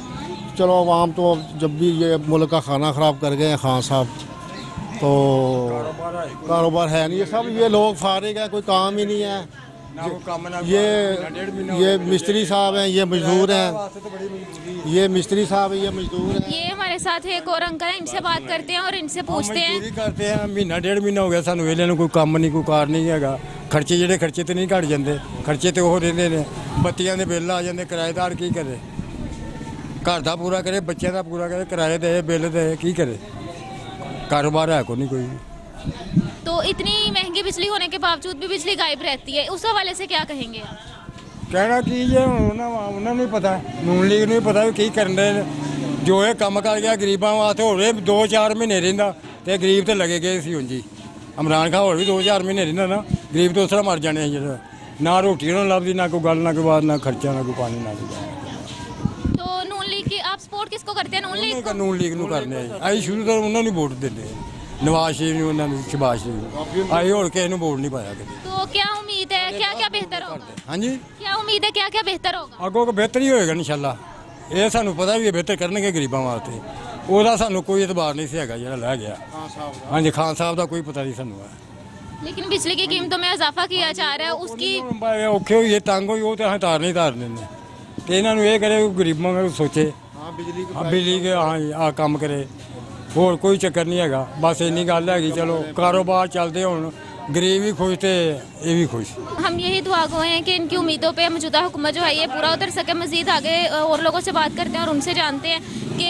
चलो आवाम तो जब भी ये मुल्क का खाना ख़राब कर गए हैं खान साहब, तो कारोबार है नहीं, ये सब ये लोग फारिग है, कोई काम ही नहीं है। ये मिस्त्री साहब हैं, ये मजदूर हैं, ये मिस्त्री साहब हैं, ये मजदूर हैं। ये हमारे साथ एक और अंकल हैं, इनसे बात करते हैं और इनसे पूछते हैं। करते हैं महीना 1.5 महीना हो गया सानू वेले कोई काम नहीं, कोई कार नहीं हैगा। खर्चे ਜਿਹੜੇ खर्चे तो नहीं घट जाते, खर्चे तो वो रहते हैं, बत्तियां के बिल आ जाते, किराएदार की करे, घर का पूरा करे, बच्चों का पूरा करे, किराए दे, बिल दे, की करे, कारोबार है को नहीं कोई। तो इतनी महंगी बिजली होने के बावजूद भी बिजली गायब रहती है, उस हवाले से क्या कहेंगे आप? कहना की जे उन्होंने नहीं पता, नून लीग नहीं पता की कर रहे, जो ये कम कर गया गरीबों वास्ते, हो रहे 2-4 महीने रहा तो गरीब तो लगे गए सी। जी इमरान खान होर भी 2-4 महीने रहा ना, गरीब तो उस तरह मर जाने जो ना रोटी उन्होंने लभदी, ना कोई गल, ना कोई बात, ना खर्चा, ना कोई पानी, ना कोई। तो नून लीग की आप सपोर्ट किसको करते हैं? नून लीग को? नून लीग करने आई शुरू तो उन्होंने वोट देते, नवाज शरीफ ने, उन्होंने शहबाज शरीफ आई, होर किसी वोट नहीं पाया कभी। तो क्या उम्मीद है, क्या क्या बेहतर होगा? हाँ जी, क्या उम्मीद है, क्या क्या बेहतर होगा? अगों को बेहतर ही होएगा इंशाल्लाह। ये सानू पता भी बेहतर करनगे गरीबों वास्ते, ਉਹਦਾ ਸਾਨੂੰ कोई एतबार नहीं ਸੀ ਹੈਗਾ ਜਿਹੜਾ ਲੈ ਗਿਆ। हाँ जी, खान साहब का कोई पता नहीं सानू है। लेकिन बिजली की कीमतों में इजाफा किया जा रहा है, उसकी औखे होइए, तंग होइए, वो तो असें तार नहीं तार दिंदे ते इन्हां नूं ਇਹ ਕਰੇ गरीबां ਨੂੰ सोचे, हाँ बिजली के हाँ जी आ काम करे, होर कोई चक्कर नहीं हैगा। बस इन्नी गल हैगी, चलो कारोबार चलदे होण, गरीब भी खुश थे, ये भी खुश। हम यही दुआ गो हैं कि इनकी उम्मीदों पे मौजूदा हुकूमत जो है ये पूरा उतर सके। मज़ीद आगे और लोगों से बात करते हैं और उनसे जानते हैं कि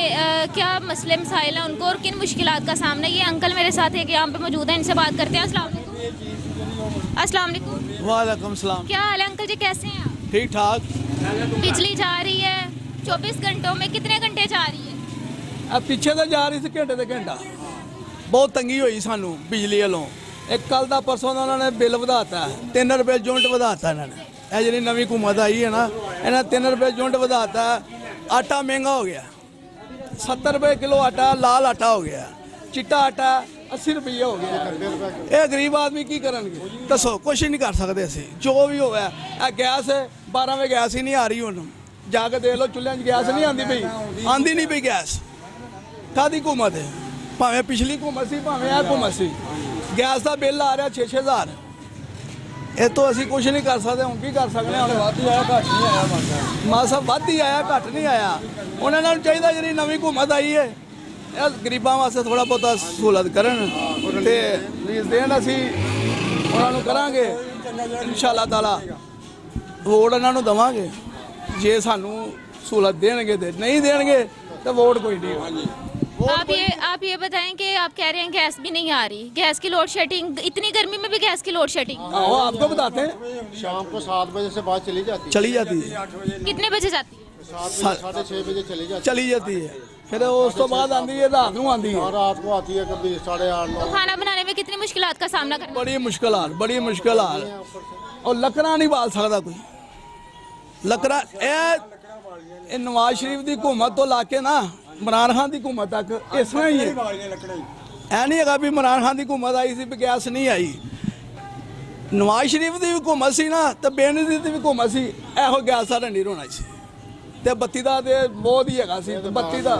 क्या मसले मसाइल हैं उनको और किन मुश्किलात का सामना। ये अंकल मेरे साथ है कि यहाँ पे मौजूद हैं, इनसे बात करते हैं। अस्सलाम वालेकुम। वालेकुम सलाम। क्या हाल है अंकल जी, कैसे हैं आप? ठीक ठाक। बिजली जा रही है 24 घंटों में, कितने घंटे जा रही है? अब पीछे तो जा रही थी घंटे तो घंटा, बहुत तंगी हुई सानू बिजली वालों। एक कल का परसों का उन्होंने बिल वधाता, 3 रुपये यूनिट वधाता इन्होंने। यह जी नवी हुकूमत आई है ना, इन्हें 3 रुपये यूनिट वधाता। आटा महंगा हो गया, 70 रुपये किलो आटा, लाल आटा हो गया। चिट्टा आटा 80 रुपये हो गया। ये गरीब आदमी की करेंगे दसो, कुछ नहीं कर सकते असी। जो भी हो गैस 12 में गैस ही नहीं आ रही हूँ, जाके देख लो चुल्हे गैस नहीं आती पई, आती नहीं पई गैस। कादी हुकूमत है, भावें पिछली हुकूमत सी भावें यह हुकूमत सी, गैस का बिल आ रहा 6-6 हज़ार। ये तो असी कुछ नहीं कर सकते, हूँ की कर सकते हैं। मासा वध ही आया, घट नहीं आया। उन्होंने चाहिए जी नवी हुकूमत आई है गरीबों वास्ते थोड़ा बहुत सहूलत करन ते प्लीज़ देन, असी उन्होंने करांगे इंशाअल्लाह ताला, वोट उन्होंने देवांगे। जे सानू सहूलत देंगे तो नहीं देंगे तो वोट कोई नहीं। आप ये बताएं कि आप कह रहे हैं गैस भी नहीं आ रही, गैस की लोड शेडिंग, इतनी गर्मी में भी गैस की लोड शेडिंग। आपको बताते हैं, शाम को 7 बजे से बाद चली जाती है। कितने बजे जाती है? 7-6 बजे चली जाती है। फिर उस तो बाद आती है, रात को आती है। रात को आती है कभी 8:30-9। तो खाना बनाने में कितनी मुश्किलात का सामना करना? बड़ी मुश्किल हाल। और लकड़ा नहीं बाल सकता कोई लकड़ा। ए नवाज शरीफ की हुकूमत तो लाके ना इमरान खान की हुकूमत तक इस तरह ही है। ऐ नहीं है भी इमरान खान की हुकूमत आई सी गैस नहीं आई। नवाज शरीफ की हुकूमत सी ना तो बेनज़ीर की हुकूमत सी, एहो गैस सारा नहीं होना सी। ते बत्ती का तो बहुत ही है, बत्ती का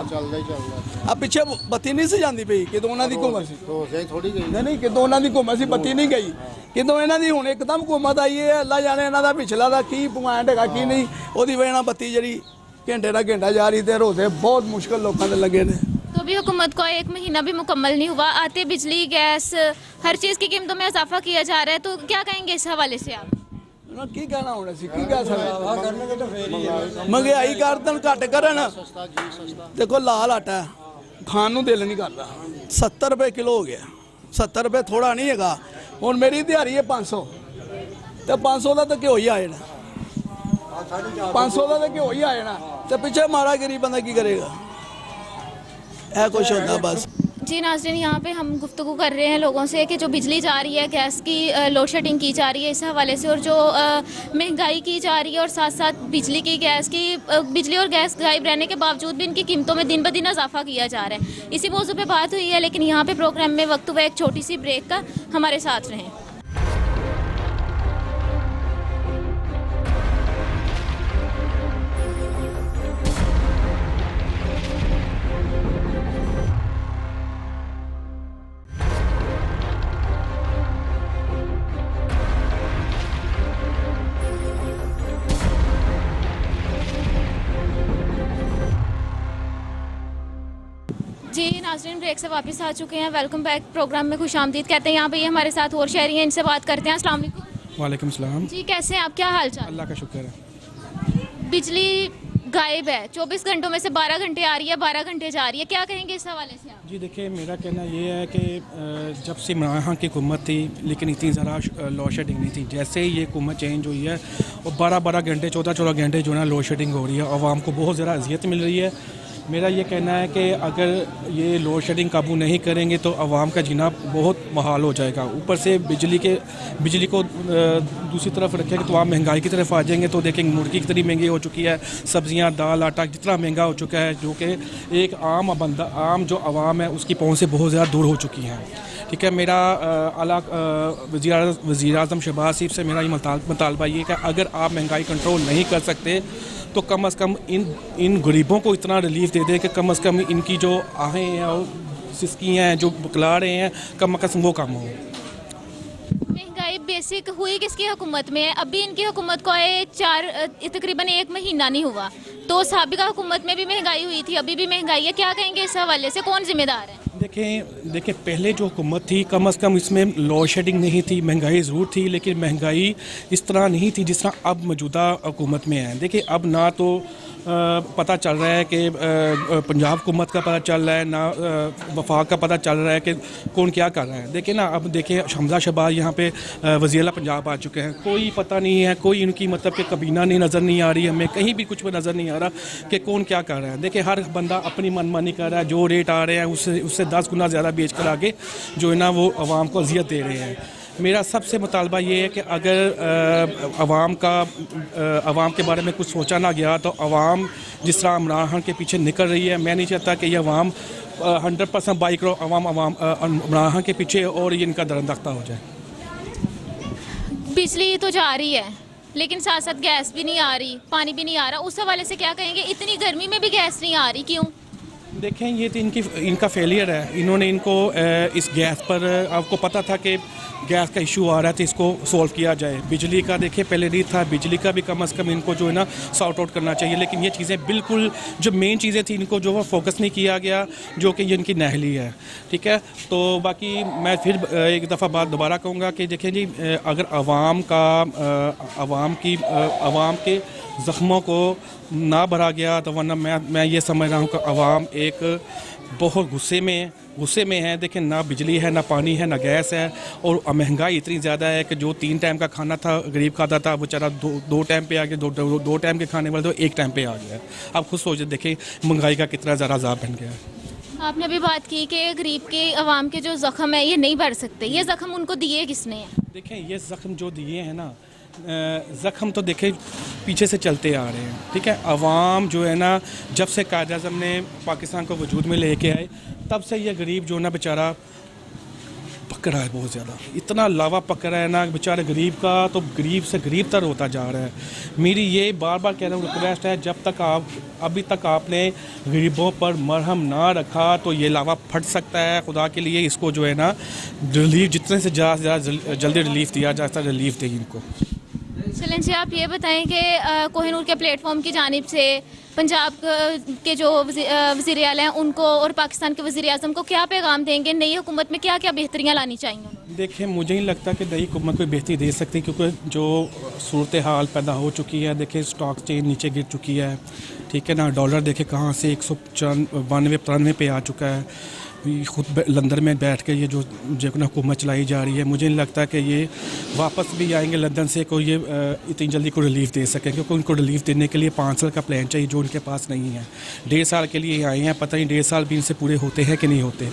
अब पिछे बत्ती नहीं सी जाती पई कि उन्होंने की हुकूमत सी नहीं कि उन्होंने की हुकूमत सी, बत्ती नहीं गई कि इन्हों की हूँ एकदम हुकूमत आई है। अल्लाह जाने इन्हों का पिछला का की पॉइंट है की नहीं, वो वजह बत्ती जी घंटे का घंटा जा रही, तो रोजे बहुत मुश्किल लोगों के लगे ने। तो भी हुकूमत को 1 महीना भी मुकम्मल नहीं हुआ, आते बिजली गैस हर चीज़ की कीमतों में इजाफा किया जा रहा है, तो क्या कहेंगे इस हवाले से आप? की कहना होना सी, की कह सकते। महंगाई कर देन, घट करन। देखो लाल आटा खान नूं दिल नहीं करता, 70 रुपये किलो हो गया। 70 रुपये थोड़ा नहीं है। हुण मेरी दिहाड़ी है 500, तो 500 का तो घ्यो ही आ जाना, 500 का तो घ्यो ही आ जाना, तो पिछे माड़ा गरीब बंदा की करेगा? यह कुछ होता बस। जी नाज़रीन, यहाँ पे हम गुफ्तगू कर रहे हैं लोगों से कि जो बिजली जा रही है, गैस की लोड शेडिंग की जा रही है इस हवाले से, और जो महंगाई की जा रही है, और साथ साथ बिजली और गैस गायब रहने के बावजूद भी इनकी कीमतों में दिन ब दिन इजाफा किया जा रहा है। इसी मौजू पे बात हुई है, लेकिन यहाँ पे प्रोग्राम में वक्त हुआ एक छोटी सी ब्रेक का। हमारे साथ रहें। जी नाज़रीन, ब्रेक से वापस आ चुके हैं। वेलकम बैक प्रोग्राम में खुश आमदीद कहते हैं। यहाँ पे हमारे साथ और शहरी हैं, इनसे बात करते हैं। अस्सलाम वालेकुम। वालेकुम सलाम। जी कैसे हैं आप, क्या हाल चाल? अल्लाह का शुक्र है। बिजली गायब है, 24 घंटों में से 12 घंटे आ रही है, 12 घंटे जा रही है, क्या कहेंगे इस हवाले से आप? जी देखिए, मेरा कहना ये है कि जब से इमरान खान की हुकूमत थी, लेकिन इतनी ज़रा लोड शेडिंग नहीं थी। जैसे ही ये हुकूमत चेंज हुई है और 12-12 घंटे 14-14 घंटे जो है लोड शेडिंग हो रही है, आवाम को बहुत ज़्यादा अजियत मिल रही है। मेरा ये कहना है कि अगर ये लोड शेडिंग काबू नहीं करेंगे तो आवाम का जीना बहुत मुहाल हो जाएगा। ऊपर से बिजली को दूसरी तरफ रखेंगे तो आप महंगाई की तरफ आ जाएंगे, तो देखेंगे मुर्गी कितनी महंगी हो चुकी है, सब्जियां, दाल, आटा कितना महंगा हो चुका है, जो कि एक आम जो आवाम है उसकी पहुंच से बहुत ज़्यादा दूर हो चुकी है। ठीक है, मेरा वज़ीर आज़म शहबाज शरीफ से मेरा ये मुतालबा ये है कि अगर आप महंगाई कंट्रोल नहीं कर सकते तो कम से कम इन गरीबों को इतना रिलीफ दे दे कि कम से कम इनकी जो आहें हैं और सिसकी हैं जो बुकला रहे हैं, कम से कम वो कम हो। महंगाई बेसिक हुई किसकी हुकूमत में है? अभी इनकी हुकूमत को तकरीबन 1 महीना नहीं हुआ, तो साबिका हुकूमत में भी महंगाई हुई थी, अभी भी महंगाई है। क्या कहेंगे इस हवाले से, कौन जिम्मेदार है? देखें पहले जो हुकूमत थी कम से कम इसमें लोड शेडिंग नहीं थी, महंगाई ज़रूर थी लेकिन महंगाई इस तरह नहीं थी जिस तरह अब मौजूदा हुकूमत में है। देखिए अब ना तो पता चल रहा है कि पंजाब हुकूमत का पता चल रहा है, ना वफाक का पता चल रहा है कि कौन क्या कर रहा है। देखिए ना अब देखिए हमजा शहबाज यहाँ पे वज़ीर आला पंजाब आ चुके हैं, कोई पता नहीं है, कोई इनकी मतलब कि कबीना नहीं नज़र नहीं आ रही, हमें कहीं भी कुछ भी नज़र नहीं आ रहा कि कौन क्या कर रहा है। देखिए हर बंदा अपनी मनमानी कर रहा है, जो रेट आ रहे हैं उससे 10 गुना ज़्यादा बेच कर आगे जो है ना वो आवाम को अजियत दे रहे हैं। मेरा सबसे मुतालबा ये है कि अगर आवाम के बारे में कुछ सोचा ना गया तो आवाम जिस तरह इमरान खान के पीछे निकल रही है, मैं नहीं चाहता कि ये आवाम 100% बाई करो आवाम इमरान खान के पीछे और ये इनका दरंदख्ता हो जाए। बिजली तो जा रही है लेकिन साथ साथ गैस भी नहीं आ रही, पानी भी नहीं आ रहा, उस हवाले से क्या कहेंगे? इतनी गर्मी में भी गैस नहीं आ रही, क्यों? देखें ये तो इनका फेलियर है। इन्होंने इनको इस गैस पर आपको पता था कि गैस का इशू आ रहा था, इसको सॉल्व किया जाए। बिजली का देखिए पहले नहीं था, बिजली का भी कम से कम इनको जो है ना सॉर्ट आउट करना चाहिए, लेकिन ये चीज़ें बिल्कुल जो मेन चीज़ें थी इनको जो है फोकस नहीं किया गया, जो कि ये इनकी नाअहली है। ठीक है, तो बाकी मैं फिर एक दफ़ा बात दोबारा कहूँगा कि देखें जी अगर आवाम के ज़ख्मों को ना भरा गया तो वरना मैं ये समझ रहा हूँ कि आवाम एक बहुत गुस्से में है। देखें ना बिजली है, ना पानी है, ना गैस है, और महंगाई इतनी ज़्यादा है कि जो 3 टाइम का खाना था गरीब खाता था वो बेचारा 2 टाइम पे आ गया, दो टाइम के खाने वाले तो 1 टाइम पे आ गया। आप खुद सोचिए, देखें महंगाई का कितना ज़्यादा अज़ाब बन गया है। आपने अभी बात की कि गरीब के आवाम के जो ज़ख्म है ये नहीं भर सकते, ये ज़ख्म उनको दिए किसने हैं? देखें ये ज़ख्म जो दिए हैं ना, ज़ख्म तो देखें पीछे से चलते आ रहे हैं। ठीक है, अवाम जो है ना जब से कायद आज़म ने पाकिस्तान को वजूद में लेके आए तब से ये गरीब जो ना बेचारा पक रहा है, बहुत ज़्यादा इतना लावा पक रहा है ना बेचारे गरीब का, तो गरीब से गरीब तर होता जा रहा है। मेरी ये बार बार कह रहा हूँ रिक्वेस्ट है, जब तक अभी तक आपने गरीबों पर मरहम ना रखा तो ये लावा फट सकता है। खुदा के लिए इसको जो है ना रिलीफ जितने से ज़्यादा जल्दी रिलीफ दिया जाता है, रिलीफ देगी इनको। चलें जी, आप ये बताएं कि कोहिनूर के प्लेटफॉर्म की जानिब से पंजाब के जो वज़ीर आला हैं उनको और पाकिस्तान के वज़ीर आज़म को क्या पैगाम देंगे? नई हुकूमत में क्या क्या बेहतरियाँ लानी चाहिए? देखिए मुझे नहीं लगता कि नई हुकूमत कोई बेहतरी दे सकती, क्योंकि जो सूरत हाल पैदा हो चुकी है, देखिए स्टॉक चेन नीचे गिर चुकी है। ठीक है ना, डॉलर देखे कहाँ से 192-93 पे आ चुका है। खुद लंदन में बैठ के ये जो हुकूमत चलाई जा रही है, मुझे नहीं लगता कि ये वापस भी आएंगे लंदन से कोई ये इतनी जल्दी को रिलीफ दे सकें, क्योंकि उनको रिलीफ देने के लिए 5 साल का प्लान चाहिए जो उनके पास नहीं है। 1.5 साल के लिए आए हैं, पता नहीं 1.5 साल भी इनसे पूरे होते हैं कि नहीं होते।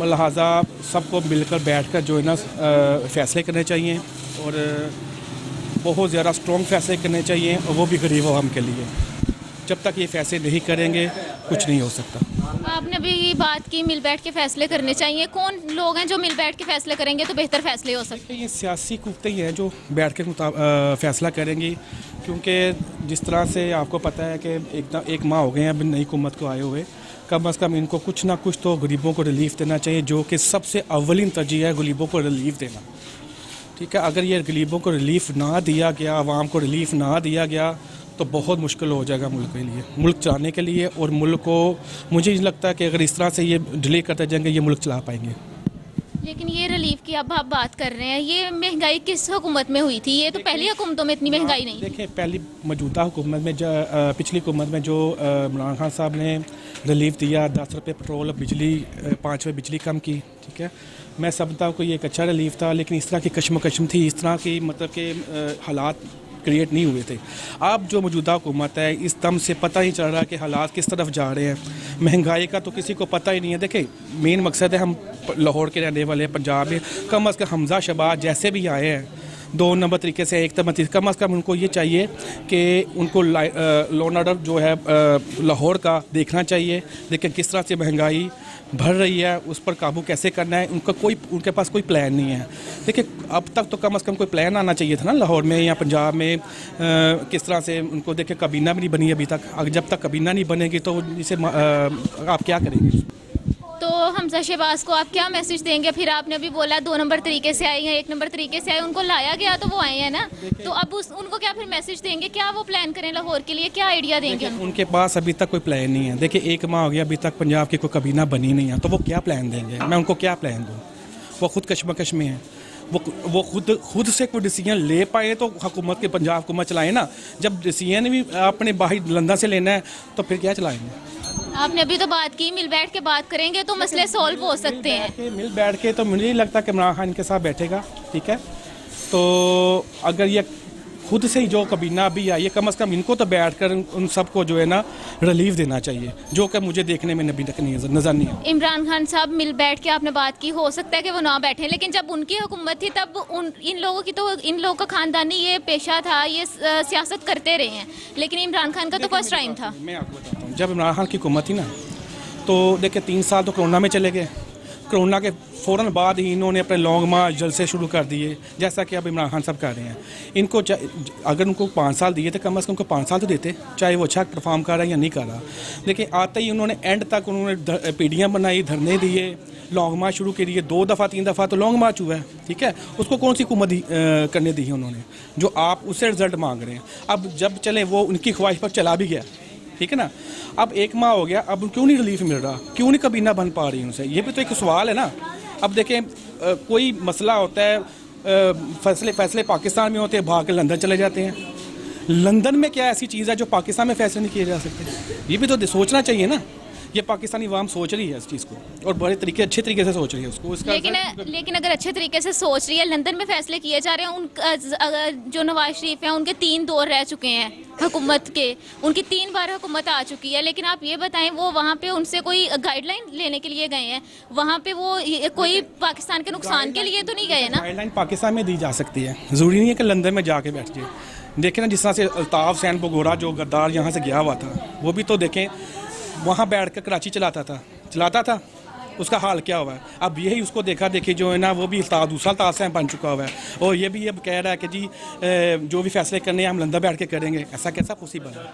लिहाजा सबको मिलकर बैठ कर जो है ना फ़ैसले करने चाहिए और बहुत ज़्यादा स्ट्रॉन्ग फ़ैसले करने चाहिए, और वो भी गरीब आवाम के लिए। जब तक ये फैसले नहीं करेंगे कुछ नहीं हो सकता। आपने अभी बात की मिल बैठ के फैसले करने चाहिए, कौन लोग हैं जो मिल बैठ के फैसले करेंगे तो बेहतर फैसले हो सकते हैं? ये सियासी कुत्ते ही हैं जो बैठ के फैसला करेंगे, क्योंकि जिस तरह से आपको पता है कि एक माह हो गए हैं अभी नई हुकूमत को आए हुए, कम अज़ कम इनको कुछ ना कुछ तो गरीबों को रिलीफ देना चाहिए, जो कि सबसे अव्वलीन तरजीह है गरीबों को रिलीफ देना। ठीक है, अगर ये गरीबों को रिलीफ ना दिया गया, आवाम को रिलीफ ना दिया गया तो बहुत मुश्किल हो जाएगा मुल्क के लिए, मुल्क चलाने के लिए। और मुल्क को मुझे नहीं लगता कि अगर इस तरह से ये डिले करते जाएंगे ये मुल्क चला पाएंगे। लेकिन ये रिलीफ की अब आप बात कर रहे हैं, ये महंगाई किस हुकूमत में हुई थी? ये तो पहली हुकूमतों में इतनी महंगाई नहीं। देखिए पहली मौजूदा हुकूमत में पिछली हुकूमत में जो इमरान खान साहब ने रिलीफ दिया, 10 रुपये पेट्रोल, बिजली 5 रुपये बिजली कम की। ठीक है, मैं समझता हूँ कि ये एक अच्छा रिलीफ था, लेकिन इस तरह की कशमकशम थी, इस तरह की मतलब के हालात क्रिएट नहीं हुए थे। अब जो मौजूदा हुकूमत है इस दम से पता ही चल रहा है कि हालात किस तरफ जा रहे हैं। महंगाई का तो किसी को पता ही नहीं है। देखिए मेन मकसद है, हम लाहौर के रहने वाले हैं, पंजाब में कम अज़ कम हमजा शहबाज जैसे भी आए हैं 2 नंबर तरीके से, एक नंबर कम अज़ कम उनको ये चाहिए कि उनको लॉ एंड ऑर्डर जो है लाहौर का देखना चाहिए। लेकिन किस तरह से महंगाई बढ़ रही है उस पर काबू कैसे करना है, उनके पास कोई प्लान नहीं है। देखिए अब तक तो कम से कम कोई प्लान आना चाहिए था ना लाहौर में या पंजाब में, किस तरह से उनको देखिए कबीना भी नहीं बनी अभी तक। जब तक कबीना नहीं बनेगी तो इसे आप क्या करेंगे? तो हमजा शहबाज को आप क्या मैसेज देंगे? फिर आपने अभी बोला 2 नंबर तरीके से आई हैं, 1 नंबर तरीके से आए, उनको लाया गया तो वो आए हैं ना, तो अब उनको क्या फिर मैसेज देंगे? क्या वो प्लान करें लाहौर के लिए, क्या आइडिया देंगे? उनके पास अभी तक कोई प्लान नहीं है। देखिए 1 माह हो गया, अभी तक पंजाब की कोई कबीना बनी नहीं है, तो वो क्या प्लान देंगे? मैं उनको क्या प्लान दूँ? वो खुद कशमकश में है। वो खुद से कोई डिसीजन ले पाए तो हुकूमत के पंजाब हुकूमत चलाए ना। जब डिसीजन भी अपने बाहर लंदन से लेना है तो फिर क्या चलाएंगे? आपने अभी तो बात की, मिल बैठ के बात करेंगे तो मसले सॉल्व हो सकते हैं। मिल बैठ के तो मुझे नहीं लगता कि इमरान खान के साथ बैठेगा, ठीक है। तो अगर ये खुद से ही जो कबीना अभी आई है, कम से कम इनको तो बैठ कर उन सबको जो है ना रिलीफ देना चाहिए, जो कि मुझे देखने में अभी तक नज़र नहीं है। इमरान खान साहब मिल बैठ के आपने बात की, हो सकता है कि वो ना बैठे, लेकिन जब उनकी हुकूमत थी तब इन लोगों का खानदानी ये पेशा था, ये सियासत करते रहे हैं, लेकिन इमरान खान का तो फर्स्ट टाइम था। मैं आपको बताता हूँ, जब इमरान खान की हुकूमत थी ना, तो देखिए 3 साल तो कोरोना में चले गए। कोरोना के फ़ौरन बाद ही इन्होंने अपने लॉन्ग मार्च जलसे शुरू कर दिए, जैसा कि अब इमरान खान साहब कर रहे हैं। इनको अगर उनको 5 साल दिए तो कम से कम उनको 5 साल तो देते, चाहे वो अच्छा परफॉर्म कर रहा है या नहीं कर रहा। देखिए आते ही उन्होंने एंड तक उन्होंने पीढ़ियाँ बनाई, धरने दिए, लॉन्ग मार्च शुरू करिए, 2 दफ़ा 3 दफ़ा तो लॉन्ग मार्च हुआ है, ठीक है। उसको कौन सी हुकूमत करने दी है उन्होंने, जो आप उससे रिजल्ट मांग रहे हैं? अब जब चले वो उनकी ख्वाहिश पर चला भी गया, ठीक है ना। अब 1 माह हो गया, अब क्यों नहीं रिलीफ मिल रहा, क्यों नहीं कबीना बन पा रही उनसे? ये भी तो एक सवाल है ना। अब देखें कोई मसला होता है, फैसले पाकिस्तान में होते हैं, भाग के लंदन चले जाते हैं। लंदन में क्या ऐसी चीज़ है जो पाकिस्तान में फैसले नहीं किए जा सकते? ये भी तो सोचना चाहिए ना। ये पाकिस्तानी अवाम सोच रही है इस चीज़ को, और बड़े अच्छे तरीके से सोच रही है उसको। लेकिन अगर अच्छे तरीके से सोच रही है, लंदन में फैसले किए जा रहे हैं। जो नवाज शरीफ हैं उनके 3 दौर रह चुके हैं हुकूमत के, उनकी 3 बार हुकूमत आ चुकी है, लेकिन आप ये बताएं वो वहाँ पे उनसे कोई गाइडलाइन लेने के लिए गए हैं? वहाँ पे वो कोई पाकिस्तान के नुकसान के लिए तो नहीं गए ना? गाइडलाइन पाकिस्तान में दी जा सकती है, ज़रूरी नहीं है कि लंदन में जाके बैठ जाए। देखें ना, जिस तरह से अल्ताफ़ हुसैन बगोरा जो गद्दार यहाँ से गया हुआ था, वो भी तो देखें वहाँ बैठ कर कराची चलाता था, उसका हाल क्या हुआ है? अब यही उसको देखिए जो है ना, वो भी दूसरा तासा बन चुका हुआ है, और ये भी अब कह रहा है कि जी जो भी फैसले करने हैं हम लंदन बैठ के करेंगे। ऐसा कैसा पॉसिबल है?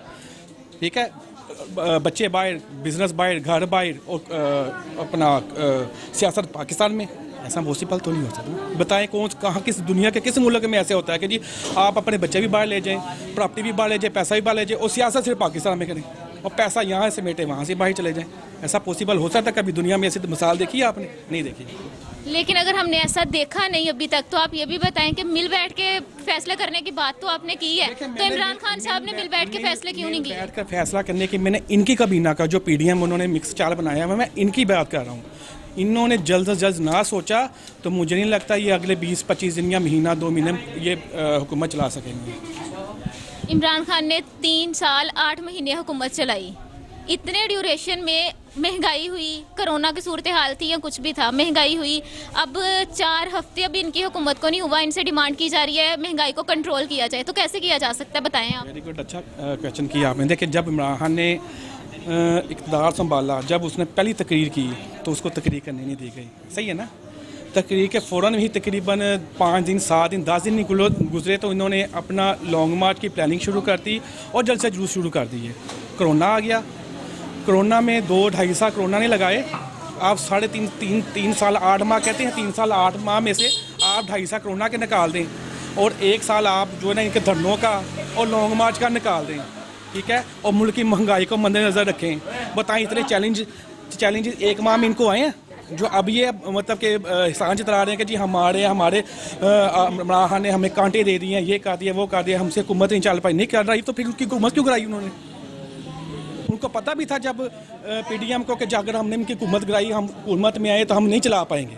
ठीक है, बच्चे बाहर, बिजनेस बाहर, घर बाहर, और अपना सियासत पाकिस्तान में, ऐसा पॉसिबल तो नहीं हो सकता। बताएं कहाँ किस दुनिया के किस मुल्क में ऐसे होता है कि जी आप अपने बच्चे भी बाहर ले जाएं, प्रॉपर्टी भी बाहर ले जाएं, पैसा भी बाहर ले जाएं, और सियासत सिर्फ पाकिस्तान में करें, और पैसा यहाँ से समेटे वहाँ से बाहर चले जाएं? ऐसा पॉसिबल हो सकता है? कभी दुनिया में ऐसी मिसाल देखी है आपने? नहीं देखी। लेकिन अगर हमने ऐसा देखा नहीं अभी तक, तो आप ये भी बताएं कि मिल बैठ के फैसले करने की बात तो आपने की है, तो इमरान खान साहब ने मिल बैठ के फैसले क्यों नहीं किए? बैठ कर फैसला करने की मैंने इनकी कबीना का जो PDM उन्होंने मिक्स चाल बनाया है, मैं इनकी बात कर रहा हूँ। इन्होंने जल्द से जल्द ना सोचा तो मुझे नहीं लगता ये अगले 20-25 दिन या महीना 2 महीने ये हुकूमत चला सकेंगे। इमरान खान ने 3 साल 8 महीने हुकूमत चलाई, इतने ड्यूरेशन में महंगाई हुई, कोरोना की सूरत हाल थी या कुछ भी था, महंगाई हुई। अब 4 हफ्ते अभी इनकी हुकूमत को नहीं हुआ, इनसे डिमांड की जा रही है महंगाई को कंट्रोल किया जाए, तो कैसे किया जा सकता है बताएं आप? वेरी गुड, अच्छा क्वेश्चन किया आपने। देखिए जब इमरान खान ने इक़्तिदार संभाला, जब उसने पहली तकरीर की तो उसको तकरीर करने नहीं दी गई, सही है ना। तकरीर के फ़ौरन ही तकरीबन 5 दिन 7 दिन 10 दिन नहीं गुजरे तो इन्होंने अपना लॉन्ग मार्च की प्लानिंग शुरू कर दी और जल्द से जुलूस शुरू कर दिए। कोरोना आ गया, कोरोना में 2-2.5 साल कोरोना ने लगाए, आप 3.5 साल 8 माह कहते हैं, 3 साल 8 माह में से आप 2.5 साल कोरोना के निकाल दें, और 1 साल आप जो है ना इनके धरनों का और लॉन्ग मार्च का निकाल दें, ठीक है, और मुल्क की महंगाई को मद्देनज़र रखें। बताएं इतने चैलेंजेस 1 माह में इनको आए हैं, जो अब ये मतलब कि एहसान जता रहे हैं कि जी हमारे इमरान खान ने हमें कांटे दे दिए हैं, ये कर दिया वो कर दिया, हमसे हुकूमत नहीं चल पाई, नहीं कर रही, तो फिर उनकी हुकूमत क्यों कराई उन्होंने? उनको पता भी था जब PDM को कि अगर हमने उनकी हुकूमत कराई, हम हुकूमत में आए तो हम नहीं चला पाएंगे।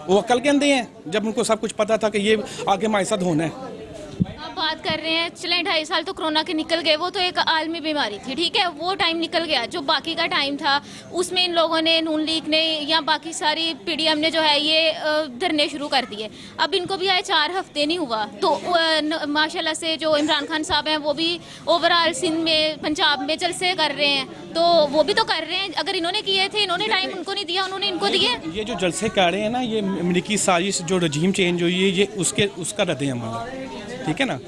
वो अकल के अंधे हैं, जब उनको सब कुछ पता था कि ये आगे हमारे साथ होना है। आप बात कर रहे हैं चलें 2.5 साल तो कोरोना के निकल गए, वो तो एक आलमी बीमारी थी, ठीक है, वो टाइम निकल गया। जो बाकी का टाइम था उसमें इन लोगों ने, नून लीग ने या बाकी सारी PDM ने जो है ये धरने शुरू कर दिए। अब इनको भी आए 4 हफ्ते नहीं हुआ, तो माशाल्लाह से जो इमरान खान साहब हैं वो भी ओवरऑल सिंध में, पंजाब में जलसे कर रहे हैं, तो वो भी तो कर रहे हैं। अगर इन्होंने किए थे, इन्होंने टाइम उनको नहीं दिया, उन्होंने इनको दिए। ये जो जलसे कर रहे हैं ना, ये अमरीकी साजिश, जो रजीम चेंज हुई है, ये उसका रद्द अमल है, ठीक है ना।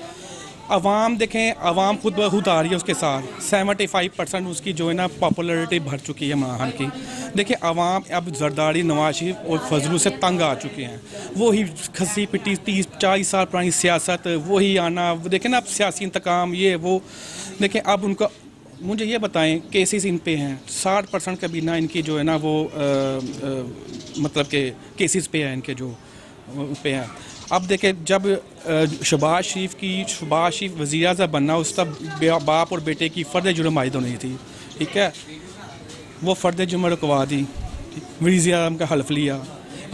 आवाम देखें, आवाम खुद ब खुद आ रही है उसके साथ। 75% उसकी जो है ना पॉपुलैरिटी भर चुकी है इमरान खान की। देखिए आवाम अब जरदारी, नवाज शरीफ और फजलू से तंग आ चुके हैं। वही खसी पिटी 30-40 साल पुरानी सियासत, वही आना, देखें ना अब सियासी इंतकाम, ये वो। देखें अब उनका, मुझे ये बताएं, केसेस इन पे हैं 60% का भी ना इनकी जो है ना वो मतलब के केसेस पे है इनके जो पे हैं। अब देखें जब शहबाज शरीफ वज़ीर आज़म बनना, उस तब बाप और बेटे की फ़र्द जुर्म आयद होनी थी, ठीक है। वो फ़र्द जुर्म रुकवा दी, वज़ीर आज़म का हल्फ लिया।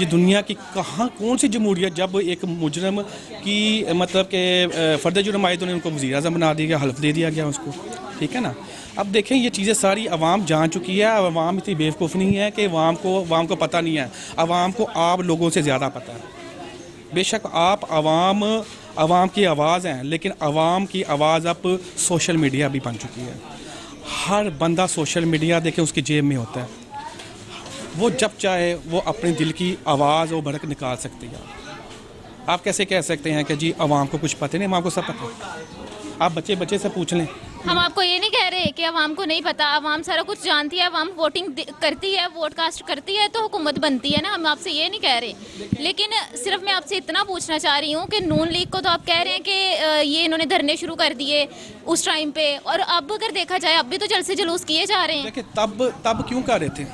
ये दुनिया की कौन सी जमहूरियत जब एक मुजरम की मतलब के फ़र्द जुर्म आयद होने उनको वज़ीर आज़म बना दिया गया, हल्फ दे दिया गया उसको, ठीक है ना। अब देखें ये चीज़ें सारी आवाम जान चुकी है। आवाम इतनी बेवकूफ़ नहीं है कि आवाम को पता नहीं है। आवाम को आप लोगों से ज़्यादा पता है। बेशक आप आवाम की आवाज़ हैं, लेकिन आवाम की आवाज़ अब सोशल मीडिया भी बन चुकी है। हर बंदा सोशल मीडिया देखे उसकी जेब में होता है। वो जब चाहे वो अपने दिल की आवाज़ और भड़क निकाल सकती है। आप कैसे कह सकते हैं कि जी आवाम को कुछ पता नहीं? आवाम को सब पता है। आप बच्चे से पूछ लें। हम आपको ये नहीं कह रहे कि आवाम को नहीं पता, आवाम सारा कुछ जानती है, आवाम वोटिंग करती है, वोट कास्ट करती है तो हुकूमत बनती है ना। हम आपसे ये नहीं कह रहे, लेकिन सिर्फ मैं आपसे इतना पूछना चाह रही हूँ कि नून लीग को तो आप कह रहे हैं कि ये इन्होंने धरने शुरू कर दिए उस टाइम पे, और अब अगर देखा जाए अब भी तो जलसे जुलूस किए जा रहे हैं। देखिए तब क्यों कर रहे थे?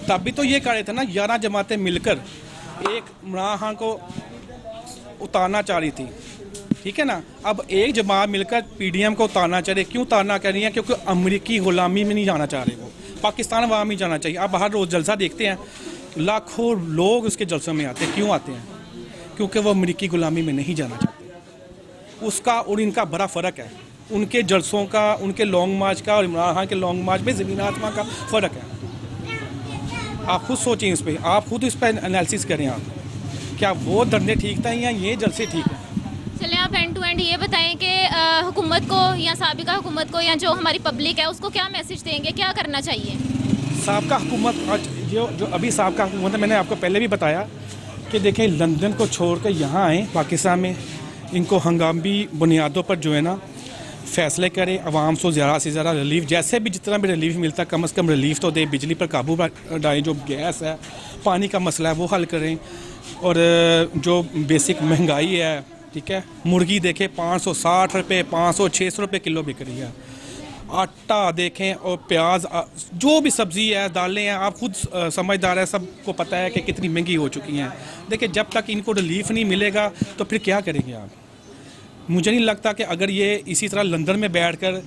तब भी तो ये कर रहे थे ना, 11 जमातें मिलकर एक इमरान खान को उतारना चाह रही थी, ठीक है ना। अब एक जमात मिलकर पीडीएम को उतारना चाह रही है। क्यों उतारना कर रही है? क्योंकि अमेरिकी गुलामी में नहीं जाना चाह रहे वो, पाकिस्तान अवाम ही जाना चाहिए। अब हर रोज़ जलसा देखते हैं, लाखों लोग उसके जलसों में आते हैं। क्यों आते हैं? क्योंकि वो अमेरिकी गुलामी में नहीं जाना चाहते। उसका और इनका बड़ा फ़र्क है, उनके जलसों का, उनके लॉन्ग मार्च का और इमरान खान के लॉन्ग मार्च में ज़मीन आसमान का फ़र्क है। आप खुद सोचें इस पर, आप खुद इस पर एनालिसिस करें। आप क्या वो धरने ठीक था या ये जलसे ठीक है? चलें आप एंड टू एंड ये बताएं कि हुकूमत को या साबिका हुकूमत को या जो हमारी पब्लिक है उसको क्या मैसेज देंगे, क्या करना चाहिए? साबिका हुकूमत आज जो अभी साबिका हुकूमत है, मैंने आपको पहले भी बताया कि देखें लंदन को छोड़कर यहाँ आएँ पाकिस्तान में, इनको हंगामी बुनियादों पर जो है ना फ़ैसले करें, आवाम को ज़्यादा से ज़्यादा रिलीफ, जैसे भी जितना भी रिलीफ मिलता है कम से कम रिलीफ तो दे, बिजली पर काबू डालें, जो गैस है, पानी का मसला है वो हल करें, और जो बेसिक महंगाई है, ठीक है, मुर्गी देखें 560 रुपये 500-600 रुपये किलो बिक रही है। आटा देखें और प्याज, जो भी सब्ज़ी है, दालें हैं, आप खुद समझदार है, सबको पता है कि कितनी महंगी हो चुकी हैं। देखिए जब तक इनको रिलीफ नहीं मिलेगा तो फिर क्या करेंगे आप? मुझे नहीं लगता कि अगर ये इसी तरह लंदन में बैठकर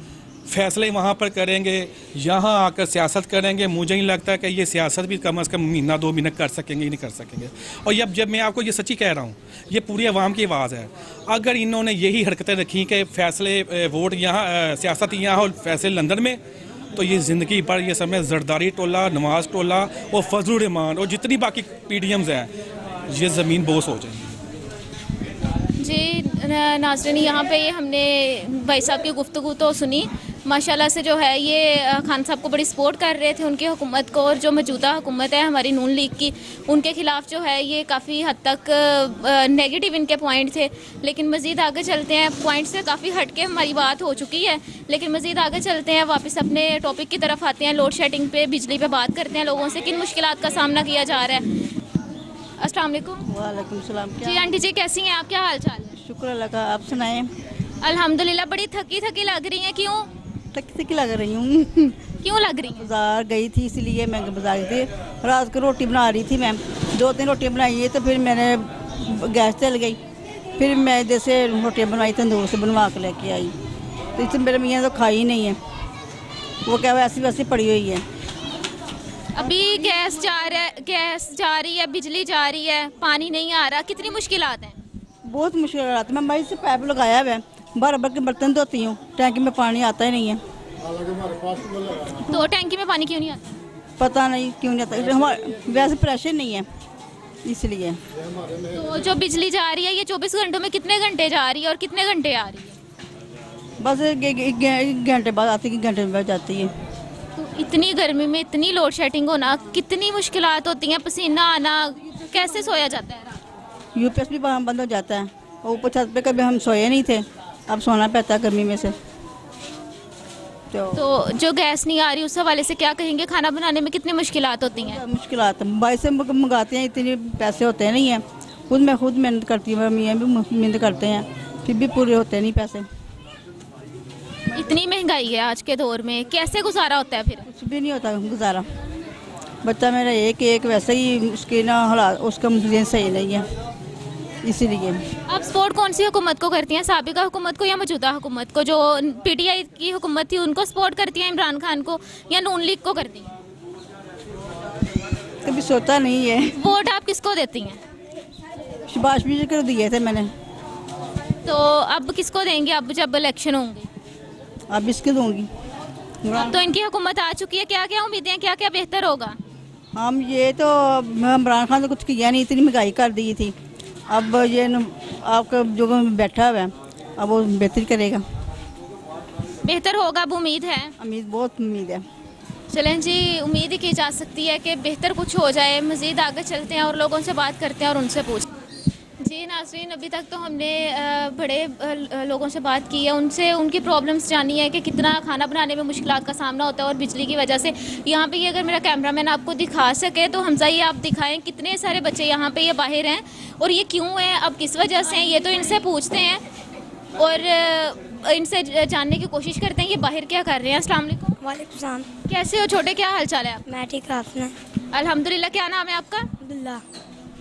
फ़ैसले वहाँ पर करेंगे, यहाँ आकर सियासत करेंगे, मुझे नहीं लगता कि ये सियासत भी कम से कम महीना 2 महीने कर सकेंगे ही नहीं कर सकेंगे। और जब मैं आपको ये सच्ची कह रहा हूँ, ये पूरी आवाम की आवाज़ है। अगर इन्होंने यही हरकतें रखी कि फ़ैसले वोट यहाँ, सियासत यहाँ और फैसले लंदन में, तो ये ज़िंदगी भर ये समय जरदारी टोला, नवाज टोला और फजलुर रहमान और जितनी बाकी पीडीएम्स हैं, ये ज़मीन बोस हो जाएंगी। जी नाज़रीन, यहाँ पे ये हमने भाई साहब की गुफ्तगू तो सुनी। माशाल्लाह से जो है ये खान साहब को बड़ी सपोर्ट कर रहे थे उनकी हुकूमत को, और जो मौजूदा हुकूमत है हमारी नून लीग की, उनके ख़िलाफ़ जो है ये काफ़ी हद तक नेगेटिव इनके पॉइंट थे। लेकिन मज़ीद आगे चलते हैं, पॉइंट से काफ़ी हट के हमारी बात हो चुकी है, लेकिन मज़ीद आगे चलते हैं, वापस अपने टॉपिक की तरफ आते हैं। लोड शेडिंग पे, बिजली पे बात करते हैं, लोगों से किन मुश्किलात का सामना किया जा रहा है। अस्सलाम वालेकुम। वालेकुम सलाम। जी आंटी जी कैसी हैं आप, क्या हाल चाल है? शुक्र अल्लाह का, आप सुनाएं। अल्हम्दुलिल्लाह। बड़ी थकी थकी लग रही हैं, क्यों? थकी लग रही हूँ। क्यों लग रही हैं? बाजार गई थी इसलिए मैं बाजार गई थी। रात को रोटी बना रही थी मैं, 2-3 रोटियाँ बनाई है, तो फिर मैंने गैस चल गई, फिर मैं जैसे रोटियाँ बनवाई तंदूर से बनवा के लेके आई, तो इससे मेरे मियाँ तो खाई नहीं है, वो क्या वैसी वैसी पड़ी हुई है। अभी गैस जा रही है, बिजली जा रही है, पानी नहीं आ रहा, कितनी मुश्किलात हैं? बहुत मुश्किल आती है। मैं भाई से पाइप लगाया हुआ है, बार बार के बर्तन धोती हूँ, टैंकी में पानी आता ही नहीं है। तो टैंकी में पानी क्यों नहीं आता? पता नहीं क्यों नहीं आता, हमारे वैसे प्रेशर नहीं है इसलिए। तो जो बिजली जा रही है ये 24 घंटों में कितने घंटे जा रही है और कितने घंटे आ रही है? बस एक घंटे बाद आती है, एक घंटे बाद जाती है। तो इतनी गर्मी में इतनी लोड शेडिंग होना, कितनी मुश्किलात होती हैं, पसीना आना, कैसे सोया जाता है रात? यूपीएस भी बंद हो जाता है, और ऊपर छत पे कभी हम सोए नहीं थे, अब सोना पड़ता है गर्मी में से। तो जो गैस नहीं आ रही उस हवाले से क्या कहेंगे, खाना बनाने में कितनी मुश्किलात होती हैं? मुश्किलात मोबाइल से मंगाते हैं, इतने पैसे होते नहीं हैं। मैं खुद मेहनत करती हूँ, मियाँ भी मेहनत करते हैं, फिर भी पूरे होते नहीं पैसे। इतनी महंगाई है आज के दौर में, कैसे गुजारा होता है फिर? कुछ भी नहीं होता गुजारा। बच्चा मेरा एक वैसे ही उसके ना हालात, उसका मुझे सही नहीं है, इसीलिए। आप सपोर्ट कौन सी हुकूमत को करती हैं, साबिका हुकूमत को या मौजूदा हुकूमत को? जो पीटीआई की हुकूमत थी उनको सपोर्ट करती हैं, इमरान खान को, या नून लीग को करती हैं? कभी सोचा नहीं है। वोट आप किसको देती हैं? शबाश भी कर दिए थे मैंने। तो अब किसको देंगे अब जब इलेक्शन होंगे? अब इसके दूंगी। अब तो इनकी हुकूमत आ चुकी है, क्या क्या उम्मीदें हैं, क्या क्या बेहतर होगा? हम ये तो इमरान खान ने कुछ किया नहीं, इतनी महंगाई कर दी थी। अब ये आपका जो बैठा हुआ है अब वो बेहतर करेगा। बेहतर होगा अब उम्मीद है? बहुत उम्मीद है। चलें जी, उम्मीद ही की जा सकती है कि बेहतर कुछ हो जाए। मज़ीद आगे चलते हैं और लोगों से बात करते हैं और उनसे पूछते हैं। जी नाज़रीन, अभी तक तो हमने बड़े लोगों से बात की है, उनसे उनकी प्रॉब्लम्स जानी है कि कितना खाना बनाने में मुश्किलात का सामना होता है और बिजली की वजह से। यहाँ पे ये अगर मेरा कैमरामैन आपको दिखा सके तो हमजा ये आप दिखाएं कितने सारे बच्चे यहाँ पे ये बाहर हैं और ये क्यों हैं, अब किस वजह से हैं, ये तो इनसे पूछते हैं और इनसे जानने की कोशिश करते हैं ये बाहर क्या कर रहे हैं। अस्सलाम वालेकुम। वालेकुम सलाम। कैसे हो छोटे, क्या हाल चाल है आप? मैं ठीक, आपने? अल्हम्दुलिल्लाह। क्या नाम है आपका? अब्दुल्ला।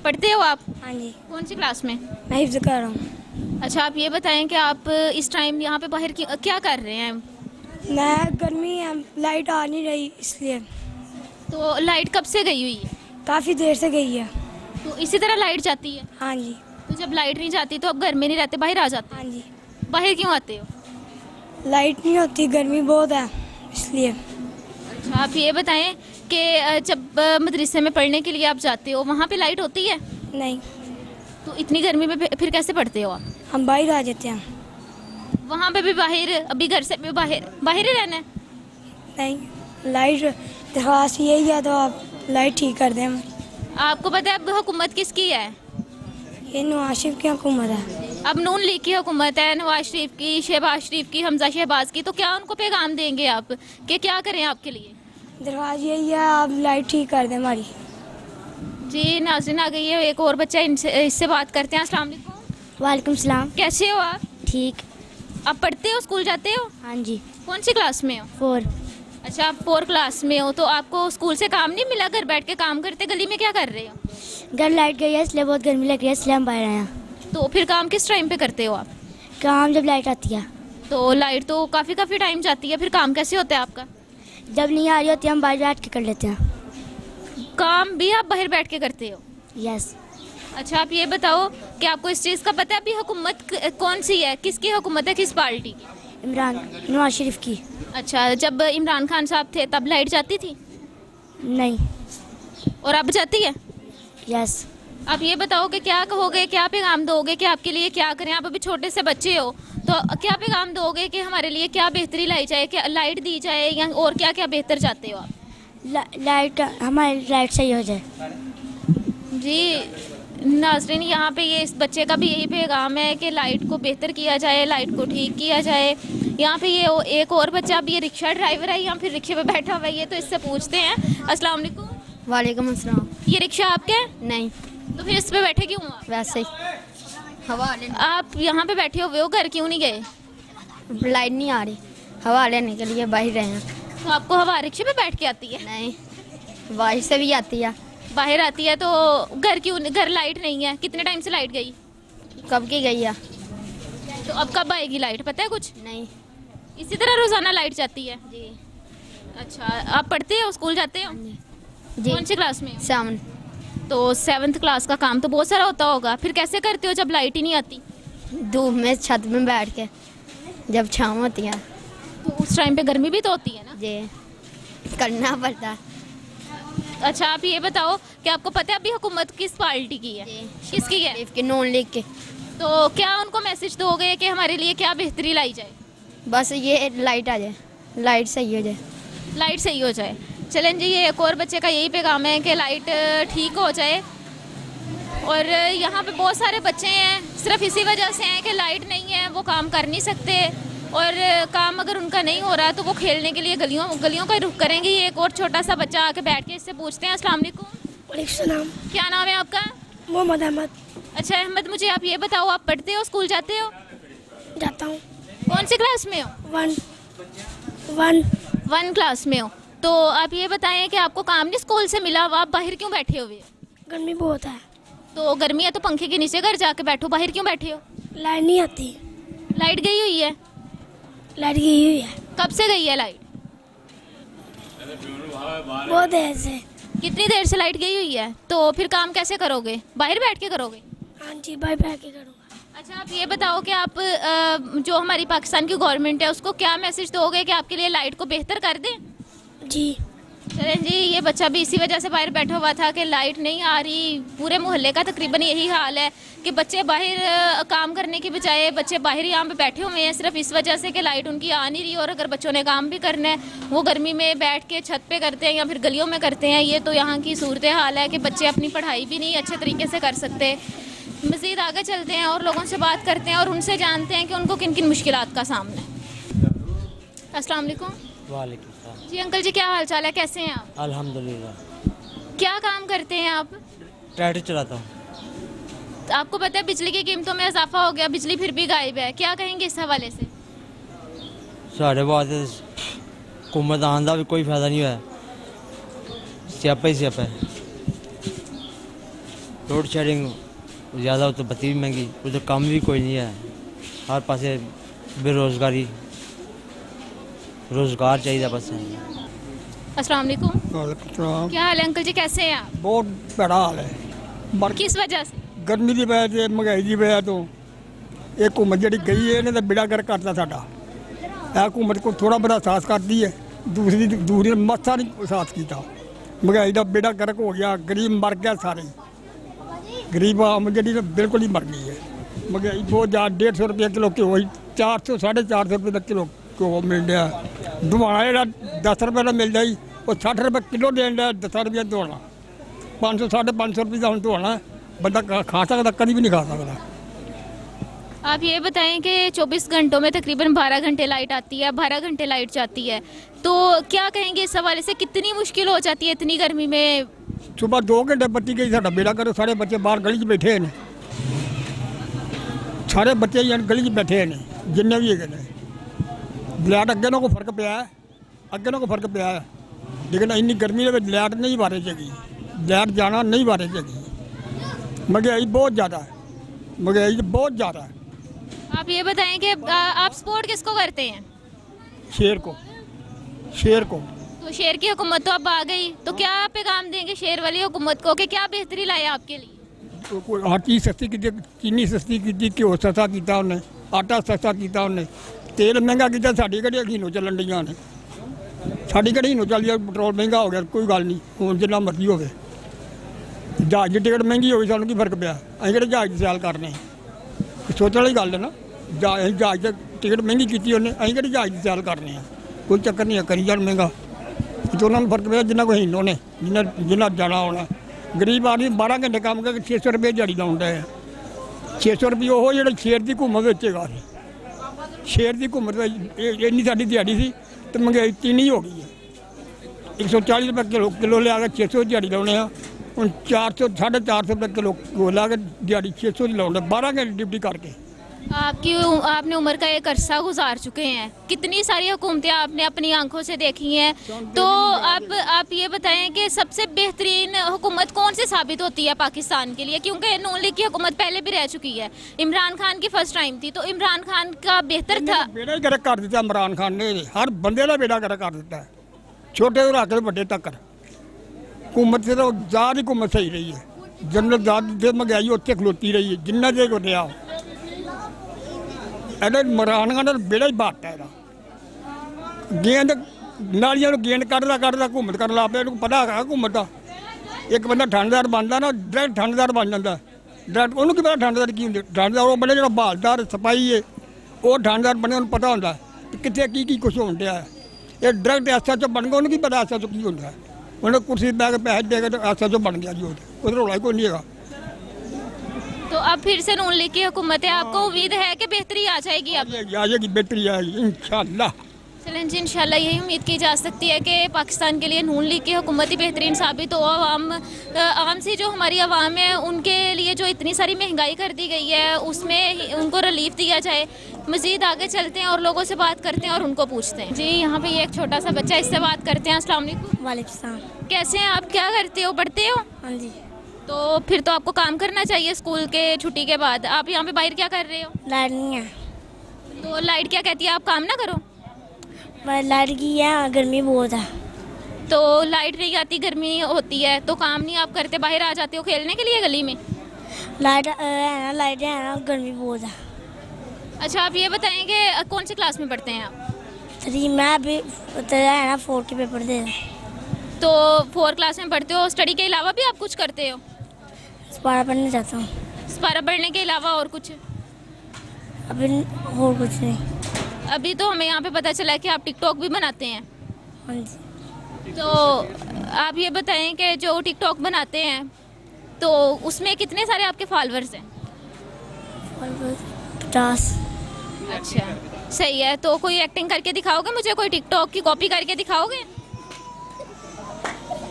पढ़ते हो आप? हाँ जी। कौन सी क्लास में? मैं हिफ्ज़ कर रहा हूँ। अच्छा, आप ये बताएं कि आप इस टाइम यहाँ पे बाहर क्या कर रहे हैं? मैं गर्मी है, लाइट आ नहीं रही इसलिए। तो लाइट कब से गई हुई है? काफ़ी देर से गई है। तो इसी तरह लाइट जाती है? हाँ जी। तो जब लाइट नहीं जाती तो आप घर में नहीं रहते, बाहर आ जाते? हाँ जी। बाहर क्यों आते हो? लाइट नहीं होती, गर्मी बहुत है इसलिए। अच्छा, आप ये बताएं कि जब मदरसे में पढ़ने के लिए आप जाते हो वहाँ पे लाइट होती है? नहीं। तो इतनी गर्मी में फिर कैसे पढ़ते हो आप? हम बाहर आ जाते हैं। वहाँ पे भी बाहर, अभी घर से भी बाहर ही रहना है? नहीं, लाइट दरख्वास्त यही है तो आप लाइट ठीक कर दें। आपको पता है अब हुकूमत किसकी है? ये नवाज शरीफ की हुकूमत है। अब नून लीग की हुकूमत है, नवाज शरीफ की, शहबाज शरीफ की, हमजा शहबाज की। तो क्या उनको पैगाम देंगे आप कि क्या करें आपके लिए? दरख्वास्त यही है आप लाइट ठीक कर दें हमारी। जी नाज़रीन, आ गई है एक और बच्चा, इससे बात करते हैं। अस्सलाम वालेकुम। वालेकुम सलाम। कैसे हो आप? ठीक। आप पढ़ते हो, स्कूल जाते हो? हाँ जी। कौन सी क्लास में हो? 4। अच्छा, आप 4 क्लास में हो। तो आपको स्कूल से काम नहीं मिला, घर बैठ के काम करते, गली में क्या कर रहे हो? घर लाइट गई है इसलिए बहुत गर्मी लग रही है इसलिए हम बाहर आए हैं। तो फिर काम किस टाइम पे करते हो आप? काम जब लाइट आती है। तो लाइट तो काफ़ी टाइम जाती है, फिर काम कैसे होता है आपका? जब नहीं आ रही होती हम बाहर बैठ के कर लेते हैं। काम भी आप बाहर बैठ के करते हो? यस। अच्छा, आप ये बताओ कि आपको इस चीज़ का पता है अभी हुकूमत कौन सी है, किसकी हुकूमत है, किस पार्टी की? नवाज शरीफ की। अच्छा, जब इमरान खान साहब थे तब लाइट जाती थी? नहीं। और अब जाती है? यस। आप ये बताओ कि क्या कहोगे, क्या पैगाम दोगे कि आपके लिए क्या करें? आप अभी छोटे से बच्चे हो तो क्या पैगाम दोगे कि हमारे लिए क्या बेहतरी लाई जाए, क्या लाइट दी जाए या और क्या क्या बेहतर चाहते हो आप? लाइट, हमारी लाइट सही हो जाए। जी नाज़रीन, यहाँ पे ये इस बच्चे का भी यही पैगाम है कि लाइट को बेहतर किया जाए, लाइट को ठीक किया जाए। यहाँ पे ये एक और बच्चा भी, ये रिक्शा ड्राइवर है, यहाँ फिर रिक्शे पे बैठा हुआ है, ये तो इससे पूछते हैं। अस्सलाम वालेकुम। वालेकुम अस्सलाम। ये रिक्शा आपका है? नहीं। तो फिर इस पे बैठे क्यों हो आप? वैसे ही हवा लेने। आप यहाँ पे बैठे हुए हो, घर क्यों नहीं गए? लाइट नहीं आ रही, हवा लेने के लिए बाहर रहे हैं। तो आपको हवा रिक्शे पे बैठ के आती है? नहीं, बाहर से भी आती है। बाहर आती है तो घर क्यों, घर लाइट नहीं है? कितने टाइम से लाइट गई? कब की गई है? तो अब कब आएगी लाइट, पता है कुछ? नहीं। इसी तरह रोजाना लाइट जाती है? जी। अच्छा, आप पढ़ते हो, स्कूल जाते हो? जी। कौन सी क्लास में? 7। तो 7th क्लास का काम तो बहुत सारा होता होगा, फिर कैसे करते हो जब लाइट ही नहीं आती? धूप में छत में बैठ के, जब छाँव होती है। तो उस टाइम पे गर्मी भी तो होती है ना? जी, करना पड़ता है। अच्छा, आप ये बताओ कि आपको पता है अभी हुकूमत किस पार्टी की है? किसकी है? के नॉन लीग के। तो क्या उनको मैसेज दोगे कि हमारे लिए क्या बेहतरी लाई जाए? बस ये लाइट आ जाए, लाइट सही हो जाए। लाइट सही हो जाए। चलें जी, ये एक और बच्चे का यही पैगाम है कि लाइट ठीक हो जाए और यहाँ पे बहुत सारे बच्चे हैं, सिर्फ इसी वजह से हैं कि लाइट नहीं है, वो काम कर नहीं सकते, और काम अगर उनका नहीं हो रहा तो वो खेलने के लिए गलियों का रुख करेंगे। ये एक और छोटा सा बच्चा आके बैठ के इससे पूछते हैं। अस्सलाम वालेकुम। सलाम। क्या नाम है आपका? मोहम्मद अहमद। अच्छा अहमद, मुझे आप ये बताओ, आप पढ़ते हो, स्कूल जाते हो? जाता हूँ। कौन सी क्लास में हो? वन क्लास में हो। तो आप ये बताएं कि आपको काम नहीं स्कूल से मिला, आप बाहर क्यों बैठे हुए? गर्मी बहुत है। तो गर्मी है तो पंखे के नीचे घर जाके बैठो, बाहर क्यों बैठे हो? लाइट नहीं आती। लाइट गई हुई है? लाइट गई हुई है। कब से गई है लाइट? बहुत देर से। कितनी देर से लाइट गई हुई है? तो फिर काम कैसे करोगे? बाहर बैठ के करोगे? हाँ जी, बाय बैठ के करूँगा। अच्छा आप ये बताओ कि आप जो हमारी पाकिस्तान की गवर्नमेंट है उसको क्या मैसेज दोगे कि आपके लिए लाइट को बेहतर कर दें? जी। चलें जी, ये बच्चा भी इसी वजह से बाहर बैठा हुआ था कि लाइट नहीं आ रही। पूरे मोहल्ले का तकरीबन यही हाल है कि बच्चे बाहर काम करने के बजाय बच्चे बाहर ही यहाँ पे बैठे हुए हैं, सिर्फ इस वजह से कि लाइट उनकी आ नहीं रही। और अगर बच्चों ने काम भी करना है वो गर्मी में बैठ के छत पे करते हैं या फिर गलियों में करते हैं। ये तो यहाँ की सूरत हाल है कि बच्चे अपनी पढ़ाई भी नहीं अच्छे तरीके से कर सकते। मज़ीद आगे चलते हैं और लोगों से बात करते हैं और उनसे जानते हैं कि उनको किन किन मुश्किलात का सामना है। अस्सलाम वालेकुम। वालेकुम सलाम। जी अंकल जी, क्या हाल चाल है, कैसे हैं आप? अल्हम्दुलिल्लाह। क्या काम करते हैं आप? ट्रैक्टर चलाता हूँ। तो आपको पता है बिजली की कीमतों में इजाफा हो गया, बिजली फिर भी गायब है, क्या कहेंगे इस हवाले से? साढ़े बाद हुकूमत आने का भी कोई फायदा नहीं होया, स्यापा ही स्यापा है। रोड शेडिंग ज़्यादा हो तो बत्ती भी महंगी, उधर काम भी कोई नहीं है, हर पासे बेरोजगारी, रोजगार चाहिए बस। अस्सलाम वालेकुम। क्या हाल है अंकल जी, कैसे हैं आप? बहुत बड़ा हाल है। किस वजह से? गर्मी की वजह से, महंगाई की वजह तो ਇਹ हुकूमत जी गई है इन्हें तो बेड़ा कर करता साडा। यह हुकूमत को थोड़ा बड़ा एहसास करती है, दूसरी मसा नहीं एहसास किया। महंगाई का बेड़ा गर्क हो गया, गरीब मर गया, सारे गरीब आम जी तो बिल्कुल ही मर गई है। महंगाई बहुत ज़्यादा, 150 रुपये किलो घ्यो, 400 450 रुपये का किलो घ्यो मिल रहा। दुआना जो 10 रुपये का मिलता ही वो 60 रुपये किलो देन दिया, 10 रुपये दुआना, 500 550 रुपये का हम दुआना बंदा खा सकता, कभी भी नहीं खा सकता। आप ये बताएं कि 24 घंटों में तकरीबन 12 घंटे लाइट आती है, 12 घंटे लाइट जाती है, तो क्या कहेंगे इस हवाले से, कितनी मुश्किल हो जाती है इतनी गर्मी में? सुबह 2 घंटे बत्ती गई, साडा बेड़ा करो, सारे बच्चे बाहर गली 'ਚ बैठे हैं, सारे बच्चे गली 'ਚ बैठे हैं जिन्ने भी है। लाइट अगे ना को फर्क पिया है, अगे ना को फर्क पिया है, लेकिन इन्नी गर्मी में लाइट नहीं बारे चगी, लाइट जाना नहीं बारे चगी। महंगाई बहुत ज़्यादा है, महंगाई बहुत ज़्यादा है। आप ये बताएं कि आप सपोर्ट किसको करते हैं? शेर को, शेर को। तो शेर की हुकूमत तो अब आ गई, तो क्या आप पैगाम देंगे शेर वाली हुकूमत को कि क्या बेहतरी लाया आपके लिए? तो हर चीज़ सस्ती की, चीनी सस्ती की, घ्यो सस्ता किया उन्हें, आटा सस्ता किया उन्हें, तेल महंगा किया। साड़ी घड़ी हीनो चलन डी ने, साड़ी घड़ी हीनो चल जाए, पेट्रोल महंगा हो गया, कोई गल नहीं, हूँ जिन्ना मर्जी हो। जहाज की टिकट महंगी होगी, सानू की फर्क पिया, अं कि जहाज की सैल करने, सोचने वाली गल है ना। जहाज की टिकट महंगी की उन्हें, अं कि जहाज की सैल करने, कोई चक्कर नहीं है, करी जान महंगा। तो उन्होंने फर्क पिया जिन्ना कोई हीनो ने, जिन्ना जाना होना। गरीब आदमी 12 घंटे काम करके 600 रुपये दिहाड़ी लाउन डे, 600 रुपये वो जो शेर की घूमत बेचेगा, शेर की घूमत इन्नी साड़ी दिहाड़ी सी तो महंगाई 3 ही हो गई है। 140 रुपये किलो लिया के 600 दिहाड़ी लाने, हम 400 450 रुपये किलो ला के दिहाड़ी 600 की लाउन, 12 घंटे ड्यूटी करके। आपने उम्र का एक अरसा गुजार चुके हैं, कितनी सारी हुकूमतें आपने अपनी आंखों से देखी हैं, तो आप ये बताएं कि सबसे बेहतरीन हुकूमत कौन सी साबित होती है पाकिस्तान के लिए? क्योंकि नून लीग की हुकूमत पहले भी रह चुकी है, इमरान खान की फर्स्ट टाइम थी, तो इमरान खान का बेहतर था। बेड़ा ही गर्क कर दिता इमरान खान ने, हर बंदे का बेड़ा गर्क कर दिता है, छोटे तो रख बड़े तक। हुकूमत से तो ज़्यादा हुकूमत सही रही है, जनरल ज़्यादा महंगाई उत्थे खलोती रही है, जिन्ना जे को रहा इमरान खान बेड़ा ही बात है। गेंद नालियां गेंद कटदा घूमत कर ला पे, पता है घूमत का। एक बंदा थानेदार बनता ना, डायरैक्ट थानेदार बन जाता, डायरैक्ट उन्होंने की पता थानेदार की होंगे। थानेदार वो बने जो बहालदार सिपाही है, वो थानेदार बने, उन्हें पता होंगे कितने की कुछ हो रहा है। ये डायरैक्ट SHO बन गया, उन्हें की पता SHO की होंगे, उन्हें कुर्सी लै के पैसे दे के SHO बन गया जी, उधर रौला कोई नहीं है। अब फिर से नून लीग की हुकूमत है, आपको उम्मीद है कि बेहतरी आ जाएगी अब? आएगी, बेहतरी आएगी इंशाल्लाह। चलें जी, इंशाल्लाह यही उम्मीद की जा सकती है कि पाकिस्तान के लिए नून लीग की हुकूमत ही बेहतरीन साबित हो। आवाम से जो हमारी आवाम है उनके लिए जो इतनी सारी महंगाई कर दी गई है उसमें उनको रिलीफ दिया जाए। मज़ीद आगे चलते हैं और लोगों से बात करते हैं और उनको पूछते हैं। जी, यहाँ पे ये एक छोटा सा बच्चा, इससे बात करते हैं। अस्सलाम वालेकुम। वालेकुम सलाम। कैसे हैं आप, क्या करते हो, पढ़ते हो? हाँ जी। तो फिर तो आपको काम करना चाहिए स्कूल के छुट्टी के बाद। आप यहाँ पे बाहर क्या कर रहे हो? लाइट नहीं है। तो लाइट क्या कहती है, आप काम ना करो? लाइट की है, गर्मी बहुत है। तो लाइट नहीं आती, गर्मी होती है, तो काम नहीं आप करते, बाहर आ जाते हो खेलने के लिए गली में? लाइट है ना, गर्मी बहुत है। अच्छा, आप ये बताएंगे कौन सी क्लास में पढ़ते हैं आप? 3 में अभी है ना 4 के पेपर दे रहे हैं। तो 4 क्लास में पढ़ते हो, स्टडी के अलावा भी आप कुछ करते हो? स्पारा पढ़ने जाता हूँ। स्पारा पढ़ने के अलावा और कुछ? अभी और कुछ नहीं। अभी तो हमें यहाँ पे पता चला कि आप टिकटॉक भी बनाते हैं। हाँ जी। तो आप ये बताएं कि जो टिकटॉक बनाते हैं तो उसमें कितने सारे आपके फॉलोअर्स हैं? 50। अच्छा, सही है। तो कोई एक्टिंग करके दिखाओगे मुझे, कोई टिकटॉक की कॉपी करके दिखाओगे?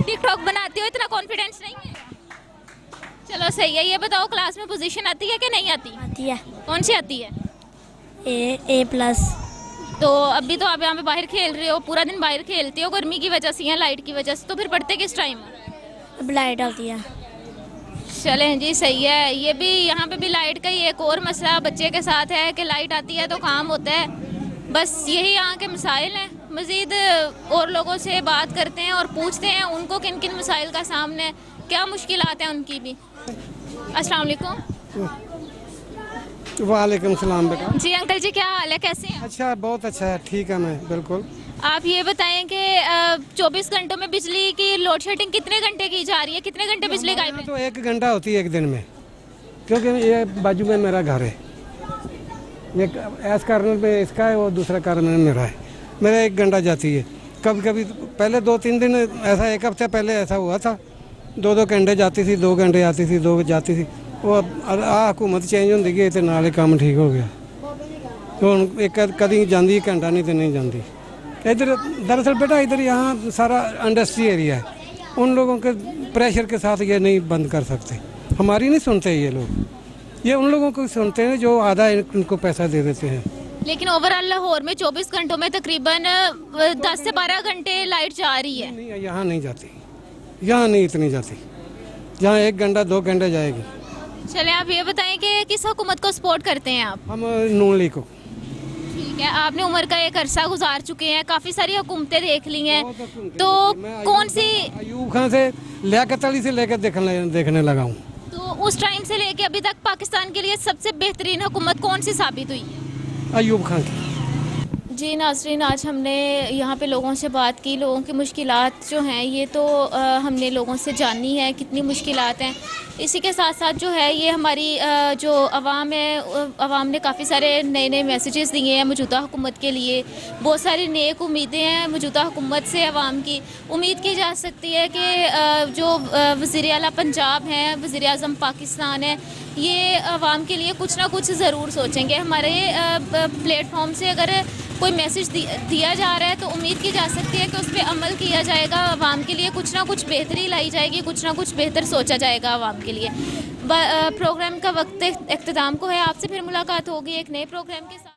टिकटॉक बनाते हो, इतना कॉन्फिडेंस नहीं है? चलो सही है। ये बताओ, क्लास में पोजीशन आती है कि नहीं आती? आती है। कौन सी आती है? A+। तो अभी तो आप यहाँ पे बाहर खेल रहे हो, पूरा दिन बाहर खेलते हो गर्मी की वजह से या लाइट की वजह से, तो फिर पढ़ते किस टाइम? अब लाइट आती है। चलें जी, सही है। ये भी यहाँ पे भी लाइट का ही एक और मसला बच्चे के साथ है कि लाइट आती है तो काम होता है। बस यही यहाँ के मसाइल हैं। मज़ीद और लोगों से बात करते हैं और पूछते हैं उनको किन किन मसाइल का सामने है, क्या मुश्किलात हैं उनकी भी। अस्सलाम वालेकुम। वालेकुम सलाम बेटा। जी अंकल जी, क्या हाल है, कैसे हैं? अच्छा, बहुत अच्छा है, ठीक है, मैं बिल्कुल। आप ये बताएं कि 24 घंटों में बिजली की लोड शेडिंग कितने घंटे की जा रही है, कितने घंटे बिजली गायब है? तो 1 घंटा होती है एक दिन में, क्योंकि ये बाजू में मेरा घर है। एक ऐस कारण में इसका है और दूसरा कारण में मेरा है। मेरा 1 घंटा जाती है। कभी कभी पहले 2-3 दिन ऐसा, 1 हफ्ते पहले ऐसा हुआ था, 2-2 घंटे जाती थी, 2 घंटे आती थी, 2 जाती थी। वो हुकूमत चेंज होती गई तो नाले काम ठीक हो गया। तो एक कभी जाती घंटा नहीं तो नहीं जाती। इधर दरअसल बेटा इधर यहाँ सारा इंडस्ट्री एरिया है, उन लोगों के प्रेशर के साथ ये नहीं बंद कर सकते। हमारी नहीं सुनते ये लोग, ये उन लोगों को सुनते हैं जो आधा इनको पैसा दे देते हैं। लेकिन ओवरऑल लाहौर में 24 घंटों में तकरीबन 10 से 12 घंटे लाइट जा रही है। नहीं, यहाँ नहीं जाती, यहाँ नहीं इतनी जाती। यहाँ 1 घंटा 2 घंटे जाएगी। चले, आप ये बताएं कि किस हुकूमत को सपोर्ट करते हैं आप? हम नून लीग को। ठीक है, आपने उम्र का एक अरसा गुजार चुके हैं, काफ़ी सारी हुकूमतें देख ली हैं, तो कौन सी? अयूब खान से लियाकत अली से लेकर देखने लगा हूँ। तो उस टाइम से लेके अभी तक पाकिस्तान के लिए सबसे बेहतरीन हुकूमत कौन सी साबित हुई है? अयूब खान की। जी नाज़रीन, आज हमने यहाँ पे लोगों से बात की, लोगों की मुश्किलात जो हैं ये तो हमने लोगों से जानी है कितनी मुश्किलात हैं। इसी के साथ साथ जो है ये हमारी जो आवाम है, आवाम ने काफ़ी सारे नए नए मैसेजेस दिए हैं मौजूदा हुकूमत के लिए। बहुत सारी नेक उम्मीदें हैं मौजूदा हुकूमत से आवाम की। उम्मीद की जा सकती है कि जो वज़ीर आला पंजाब हैं, वज़ीर आज़म पाकिस्तान है, ये आवाम के लिए कुछ ना कुछ ज़रूर सोचेंगे। हमारे प्लेटफॉर्म से अगर कोई मैसेज दिया जा रहा है तो उम्मीद की जा सकती है कि उस पर अमल किया जाएगा, आवाम के लिए कुछ ना कुछ बेहतरी लाई जाएगी, कुछ ना कुछ बेहतर सोचा जाएगा आवाम के लिए। प्रोग्राम का वक्त इख्तिताम को है। आपसे फिर मुलाकात होगी एक नए प्रोग्राम के साथ।